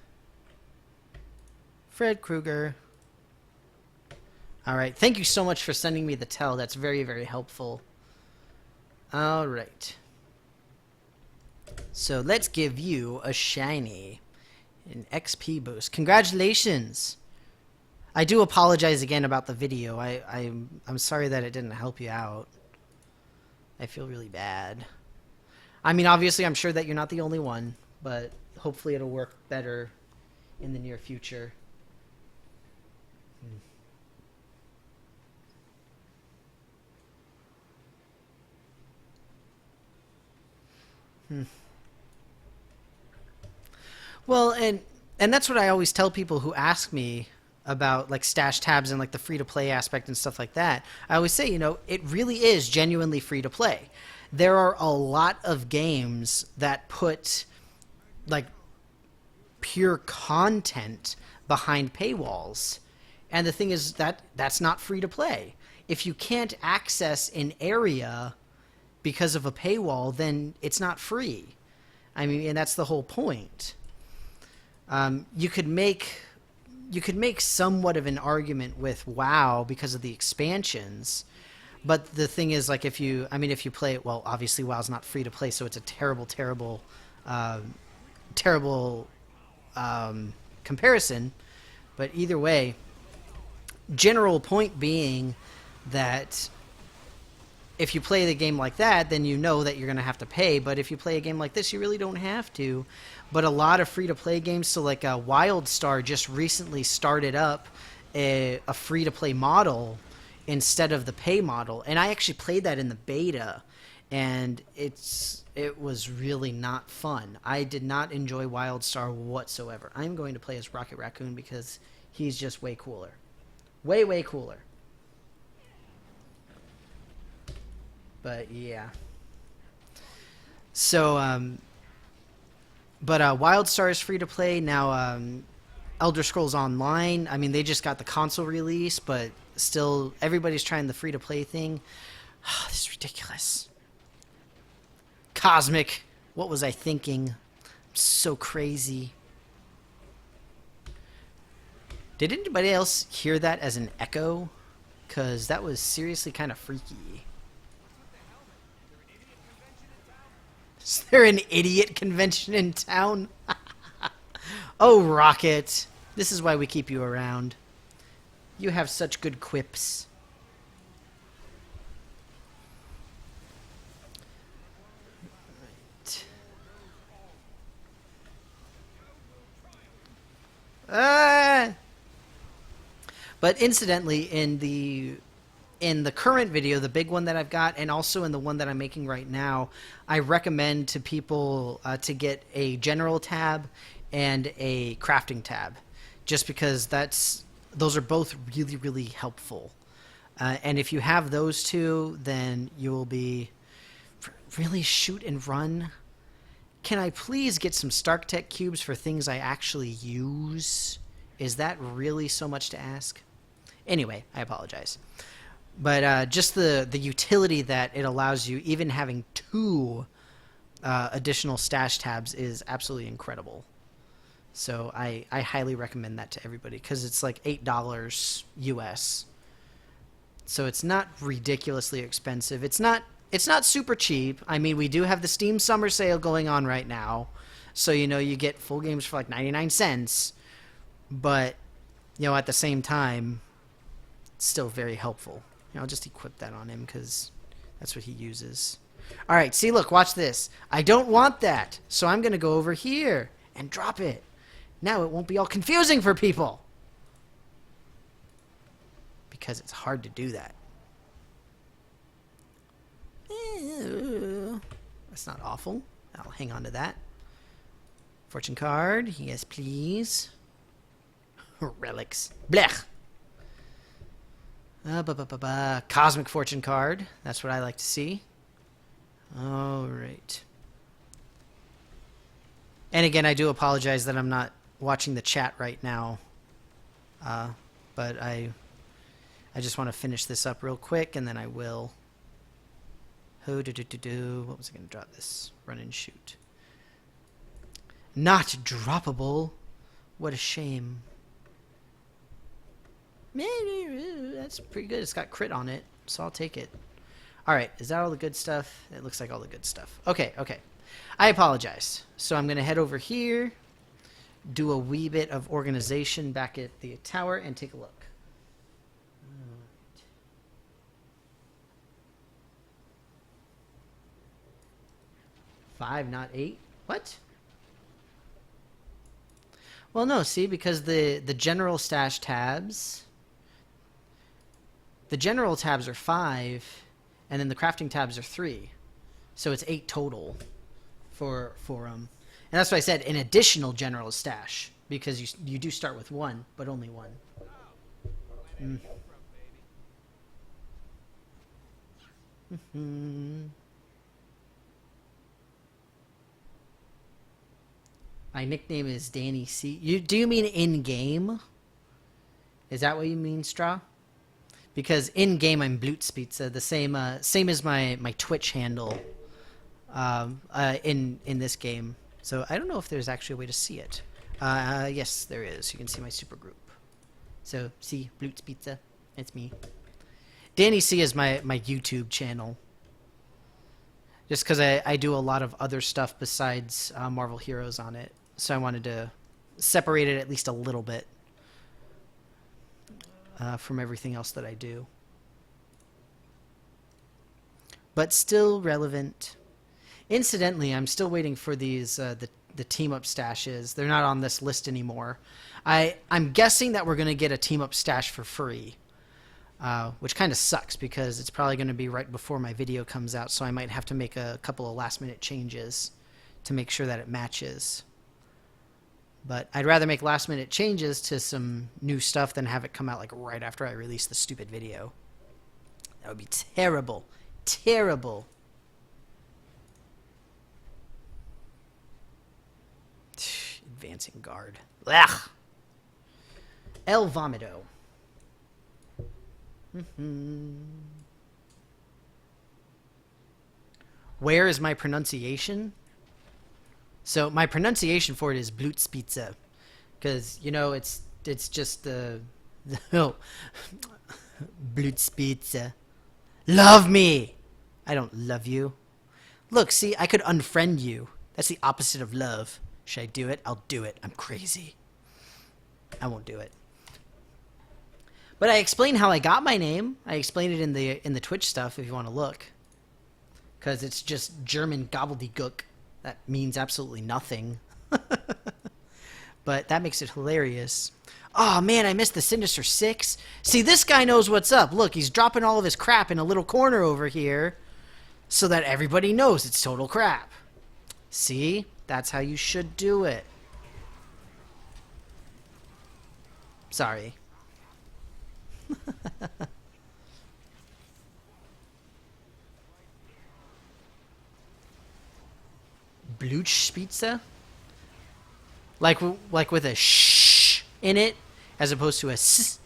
Fred Krueger. Alright, thank you so much for sending me the tell. That's very, very helpful. Alright. So let's give you a shiny. An XP boost. Congratulations. I do apologize again about the video. I'm sorry that it didn't help you out. I feel really bad. I mean, obviously, I'm sure that you're not the only one, but hopefully it'll work better in the near future. Well, and that's what I always tell people who ask me about like stash tabs and like the free to play aspect and stuff like that. I always say, you know, it really is genuinely free to play. There are a lot of games that put like pure content behind paywalls. And the thing is that that's not free to play. If you can't access an area because of a paywall, then it's not free. I mean, and that's the whole point. You could make somewhat of an argument with WoW because of the expansions, but the thing is, like, if you play it, well, obviously WoW's not free to play, so it's a terrible comparison. But either way, general point being that if you play the game like that, then you know that you're going to have to pay. But if you play a game like this, you really don't have to. But a lot of free-to-play games, so like WildStar just recently started up a free-to-play model instead of the pay model. And I actually played that in the beta, and it was really not fun. I did not enjoy WildStar whatsoever. I'm going to play as Rocket Raccoon because he's just way cooler. Way cooler. But yeah. So, but WildStar is free to play now. Elder Scrolls Online, I mean, they just got the console release, but still, everybody's trying the free to play thing. Oh, this is ridiculous. Cosmic, what was I thinking? I'm so crazy. Did anybody else hear that as an echo? Because that was seriously kind of freaky. Is there an idiot convention in town? Oh, Rocket. This is why we keep you around. You have such good quips. Right. But incidentally, in the current video, the big one that I've got, and also in the one that I'm making right now, I recommend to people to get a general tab and a crafting tab, just because those are both really helpful. And if you have those two, then you will be really shoot and run. Can I please get some StarkTech cubes for things I actually use? Is that really so much to ask? Anyway, I apologize. But just the utility that it allows you, even having two additional stash tabs, is absolutely incredible. So I highly recommend that to everybody, because it's like $8 US. So it's not ridiculously expensive. It's not super cheap. I mean, we do have the Steam Summer Sale going on right now. So, you know, you get full games for like 99 cents. But, you know, at the same time, it's still very helpful. You know, I'll just equip that on him because that's what he uses. All right, see, look, watch this. I don't want that, so I'm going to go over here and drop it. Now it won't be all confusing for people. Because it's hard to do that. That's not awful. I'll hang on to that. Fortune card. Yes, please. Relics. Blech. Cosmic fortune card. That's what I like to see. All right. And again, I do apologize that I'm not watching the chat right now. But I just want to finish this up real quick, and then I will. What was I going to drop this? Run and shoot. Not droppable. What a shame. That's pretty good. It's got crit on it, so I'll take it. Alright, is that all the good stuff? It looks like all the good stuff. Okay. I apologize. So I'm going to head over here, do a wee bit of organization back at the tower and take a look. 5, not 8. What? Well, no, see, because the general stash tabs, the general tabs are 5, and then the crafting tabs are 3. So it's 8 total for them. And that's why I said an additional general stash, because you do start with 1, but only 1. My nickname is Danny C. Do you mean in game? Is that what you mean, Straw? Because in game I'm Blutzpizza, the same as my Twitch handle in this game. So I don't know if there's actually a way to see it. Yes, there is. You can see my super group. So see Blutzpizza, it's me. Danny C is my YouTube channel. Just because I do a lot of other stuff besides Marvel Heroes on it. So I wanted to separate it at least a little bit from everything else that I do. But still relevant. Incidentally, I'm still waiting for these the team-up stashes. They're not on this list anymore. I'm guessing that we're going to get a team-up stash for free. Which kind of sucks because it's probably going to be right before my video comes out, so I might have to make a couple of last-minute changes to make sure that it matches. But I'd rather make last-minute changes to some new stuff than have it come out like right after I release the stupid video. That would be terrible. Terrible. Advancing guard. Ugh. El Vomito. Where is my pronunciation? So my pronunciation for it is Blutzpizza, because you know it's just the oh, Blutzpizza. Love me. I don't love you. Look, see, I could unfriend you. That's the opposite of love. Should I do it? I'll do it. I'm crazy. I won't do it. But I explain how I got my name. I explained it in the Twitch stuff if you want to look. Because it's just German gobbledygook. That means absolutely nothing. But that makes it hilarious. Oh man, I missed the Sinister Six. See, this guy knows what's up. Look, he's dropping all of his crap in a little corner over here so that everybody knows it's total crap. See? That's how you should do it. Sorry. Blutzpizza? Like with a sh in it as opposed to a s.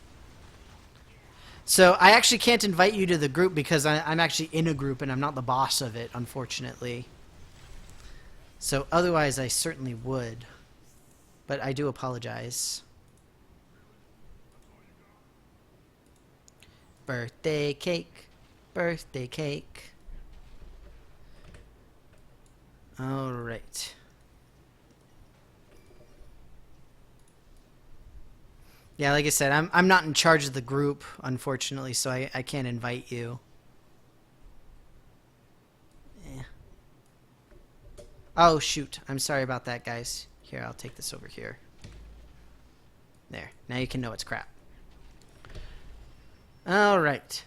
So I actually can't invite you to the group because I'm actually in a group and I'm not the boss of it, unfortunately. So otherwise I certainly would. But I do apologize. Birthday cake. Birthday cake. All right. Yeah, like I said, I'm not in charge of the group, unfortunately, so I can't invite you. Yeah. Oh, shoot. I'm sorry about that, guys. Here, I'll take this over here. There. Now you can know it's crap. All right.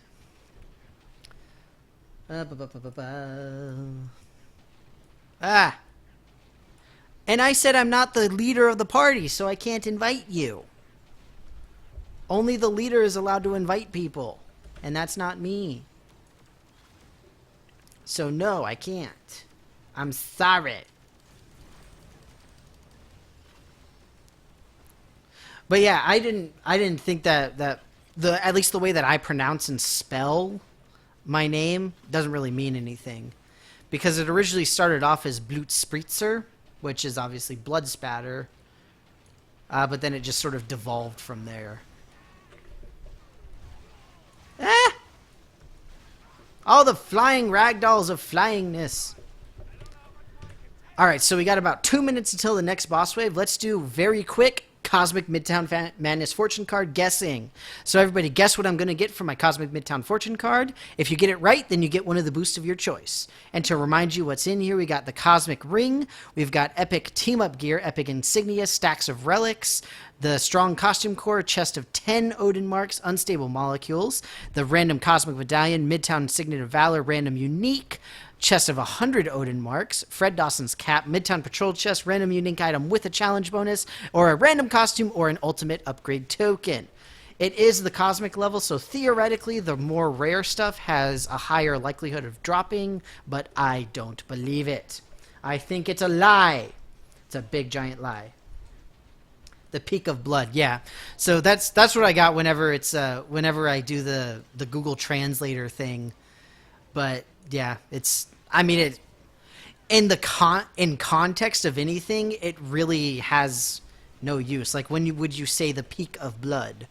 Ah. And I said I'm not the leader of the party, so I can't invite you. Only the leader is allowed to invite people, and that's not me. So no, I can't. I'm sorry. But yeah, I didn't think that at least the way that I pronounce and spell my name doesn't really mean anything. Because it originally started off as Blutzspritzer, which is obviously blood spatter. But then it just sort of devolved from there. Ah! All the flying ragdolls of flyingness. All right, so we got about 2 minutes until the next boss wave. Let's do very quick Cosmic Midtown Madness Fortune card guessing. So everybody guess what I'm going to get for my Cosmic Midtown Fortune card. If you get it right, then you get one of the boosts of your choice. And to remind you what's in here, we got the Cosmic Ring, we've got epic team-up gear, epic insignia, stacks of relics, the strong costume core, chest of 10 Odin marks, unstable molecules, the random Cosmic Medallion, Midtown Signet of Valor, random unique, chest of 100 Odin marks, Fred Dawson's cap, Midtown Patrol chest, random unique item with a challenge bonus, or a random costume or an ultimate upgrade token. It is the cosmic level, so theoretically the more rare stuff has a higher likelihood of dropping, but I don't believe it. I think it's a lie. It's a big giant lie. The Peak of Blood, yeah. So that's what I got whenever it's whenever I do the Google Translator thing. But yeah, it's, I mean, it in context of anything, it really has no use. Like would you say the Peak of Blood?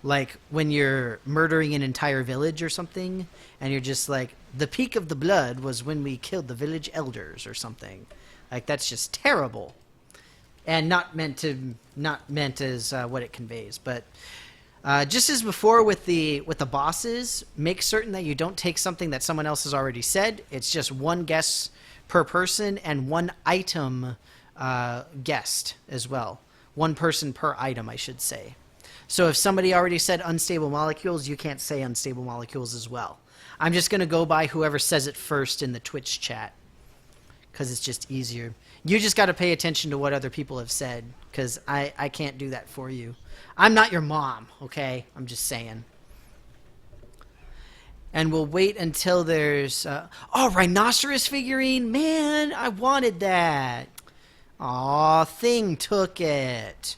Like when you're murdering an entire village or something, and you're just like, the peak of the blood was when we killed the village elders or something. Like, that's just terrible. And not meant as what it conveys. But just as before with the bosses, make certain that you don't take something that someone else has already said. It's just one guess per person and one item guessed as well. One person per item, I should say. So if somebody already said unstable molecules, you can't say unstable molecules as well. I'm just going to go by whoever says it first in the Twitch chat, because it's just easier. You just got to pay attention to what other people have said, because I can't do that for you. I'm not your mom, okay? I'm just saying. And we'll wait until there's... oh, Rhinoceros figurine! Man, I wanted that! Aw, Thing took it.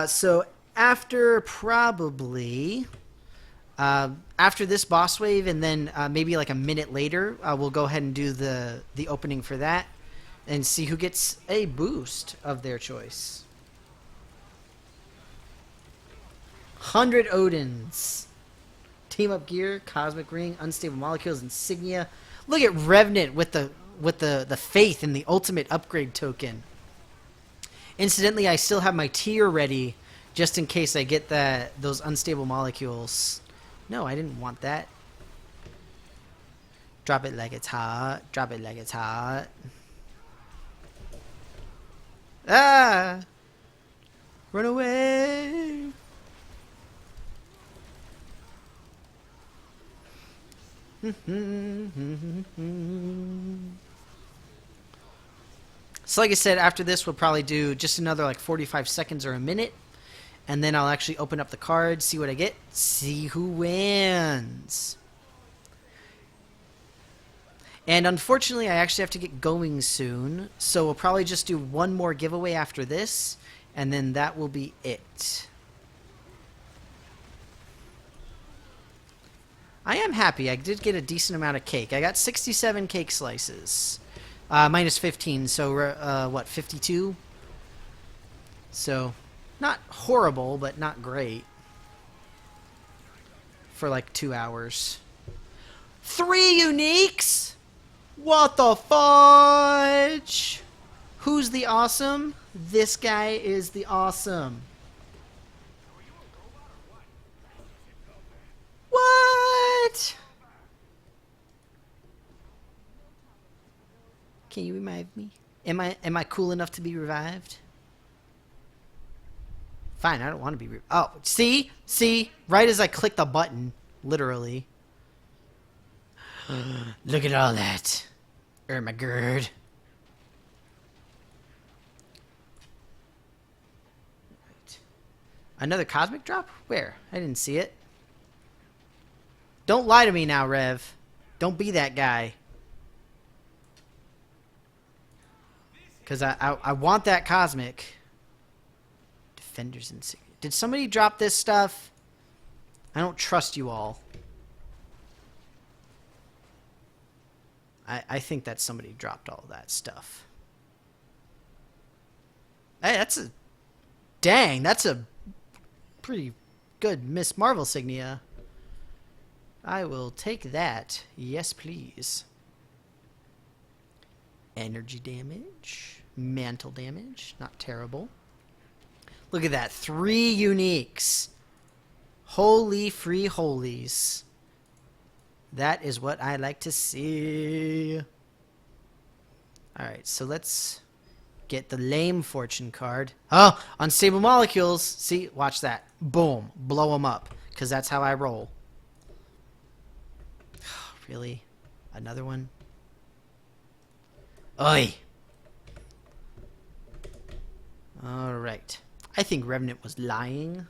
So after probably... after this boss wave, and then maybe like a minute later, we'll go ahead and do the opening for that and see who gets a boost of their choice. 100 Odins. Team up gear, cosmic ring, unstable molecules, insignia. Look at Revenant with the faith in the ultimate upgrade token. Incidentally, I still have my tier ready just in case I get those unstable molecules. No, I didn't want that. Drop it like it's hot. Drop it like it's hot. Ah! Run away! So like I said, after this we'll probably do just another like 45 seconds or a minute. And then I'll actually open up the cards, see what I get, see who wins. And unfortunately, I actually have to get going soon, so we'll probably just do one more giveaway after this, and then that will be it. I am happy. I did get a decent amount of cake. I got 67 cake slices. Minus 15, so what, 52? So... not horrible, but not great. For like 2 hours. 3 uniques? What the fudge? Who's the awesome? This guy is the awesome. What? Can you revive me? Am I cool enough to be revived? Fine, I don't want to be... oh, see? See? Right as I click the button. Literally. Look at all that. Ermagerd. Right. Another cosmic drop? Where? I didn't see it. Don't lie to me now, Rev. Don't be that guy. Because I want that cosmic... Defender's insignia. Did somebody drop this stuff? I don't trust you all. I think that somebody dropped all that stuff. Hey, that's a... dang, that's a pretty good Miss Marvel signia. I will take that. Yes, please. Energy damage. Mantle damage. Not terrible. Look at that. 3 uniques. Holy free holies. That is what I like to see. Alright, so let's get the lame fortune card. Oh, unstable molecules. See, watch that. Boom. Blow them up. Because that's how I roll. Really? Another one? Oi! Alright. I think Revenant was lying.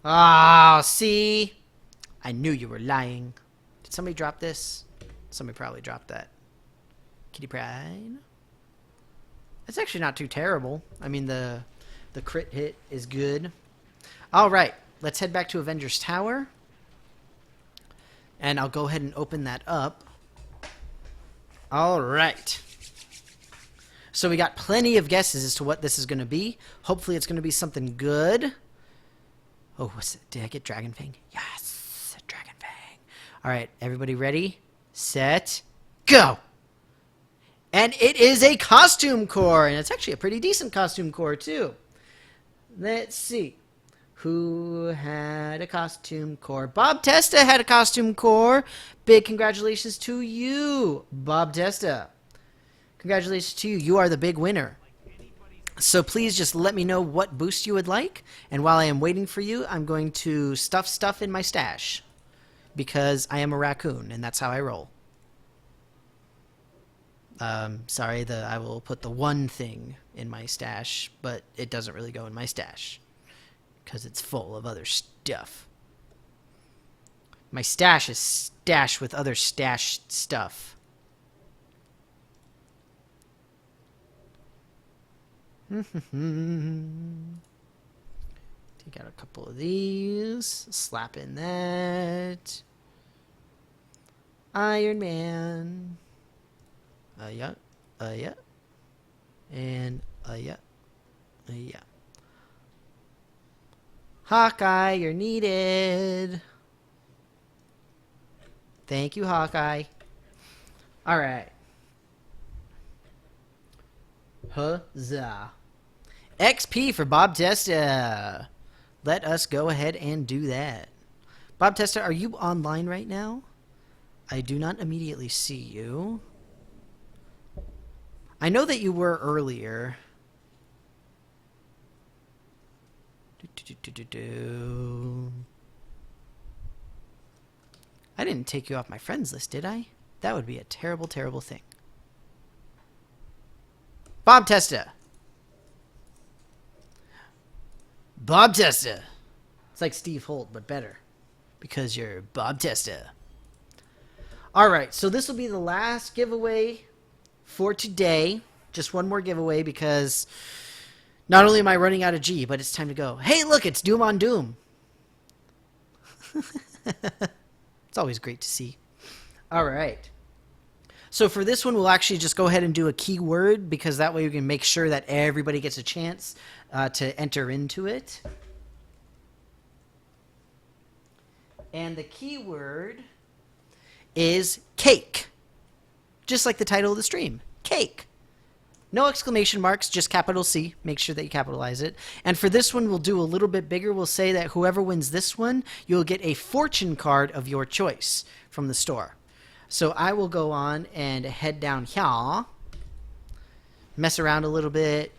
Ah, see? I knew you were lying. Did somebody drop this? Somebody probably dropped that. Kitty Pride. It's actually not too terrible. I mean, the crit hit is good. Alright, let's head back to Avengers Tower. And I'll go ahead and open that up. Alright. So we got plenty of guesses as to what this is going to be. Hopefully it's going to be something good. Oh, what's it? Did I get Dragon Fang? Yes, Dragon Fang. Alright, everybody ready? Set, go! And it is a costume core, and it's actually a pretty decent costume core, too. Let's see. Who had a costume core? Bob Testa had a costume core. Big congratulations to you, Bob Testa. Congratulations to you. You are the big winner. So please just let me know what boost you would like. And while I am waiting for you, I'm going to stuff stuff in my stash. Because I am a raccoon, and that's how I roll. Sorry, I will put the one thing in my stash, but it doesn't really go in my stash. Because it's full of other stuff. My stash is stashed with other stashed stuff. Take out a couple of these. Slap in that. Iron Man. Yeah. Yeah. And yeah. Yeah. Hawkeye, you're needed. Thank you, Hawkeye. Alright. Huzzah. XP for Bob Testa. Let us go ahead and do that. Bob Testa, are you online right now? I do not immediately see you. I know that you were earlier. I didn't take you off my friends list, did I? That would be a terrible, terrible thing. Bob Testa. Bob Testa. It's like Steve Holt, but better. Because you're Bob Testa. Alright, so this will be the last giveaway for today. Just one more giveaway because not only am I running out of G, but it's time to go. Hey, look, it's Doom on Doom. It's always great to see. Alright. So for this one, we'll actually just go ahead and do a keyword because that way we can make sure that everybody gets a chance to enter into it. And the keyword is cake. Just like the title of the stream. Cake. No exclamation marks, just capital C. Make sure that you capitalize it. And for this one, we'll do a little bit bigger. We'll say that whoever wins this one, you'll get a fortune card of your choice from the store. So I will go on and head down here. Mess around a little bit.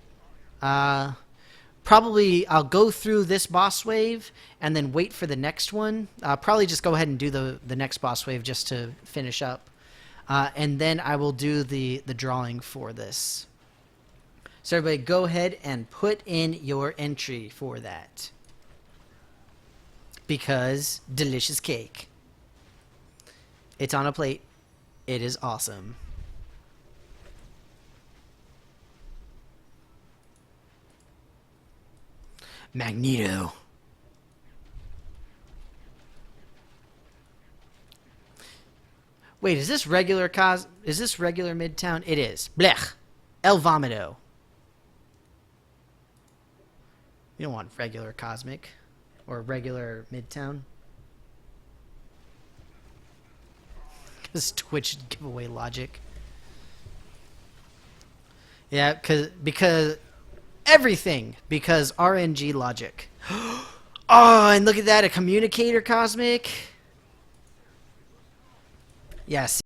Probably I'll go through this boss wave and then wait for the next one. Probably just go ahead and do the next boss wave just to finish up. And then I will do the drawing for this. So everybody go ahead and put in your entry for that. Because delicious cake. It's on a plate. It is awesome. Magneto. Wait, is this regular Midtown? It is. Blech. El Vomito. You don't want regular Cosmic or regular Midtown. Because Twitch giveaway logic. Yeah, because everything. Because RNG logic. Oh, and look at that. A communicator, Cosmic. Yes.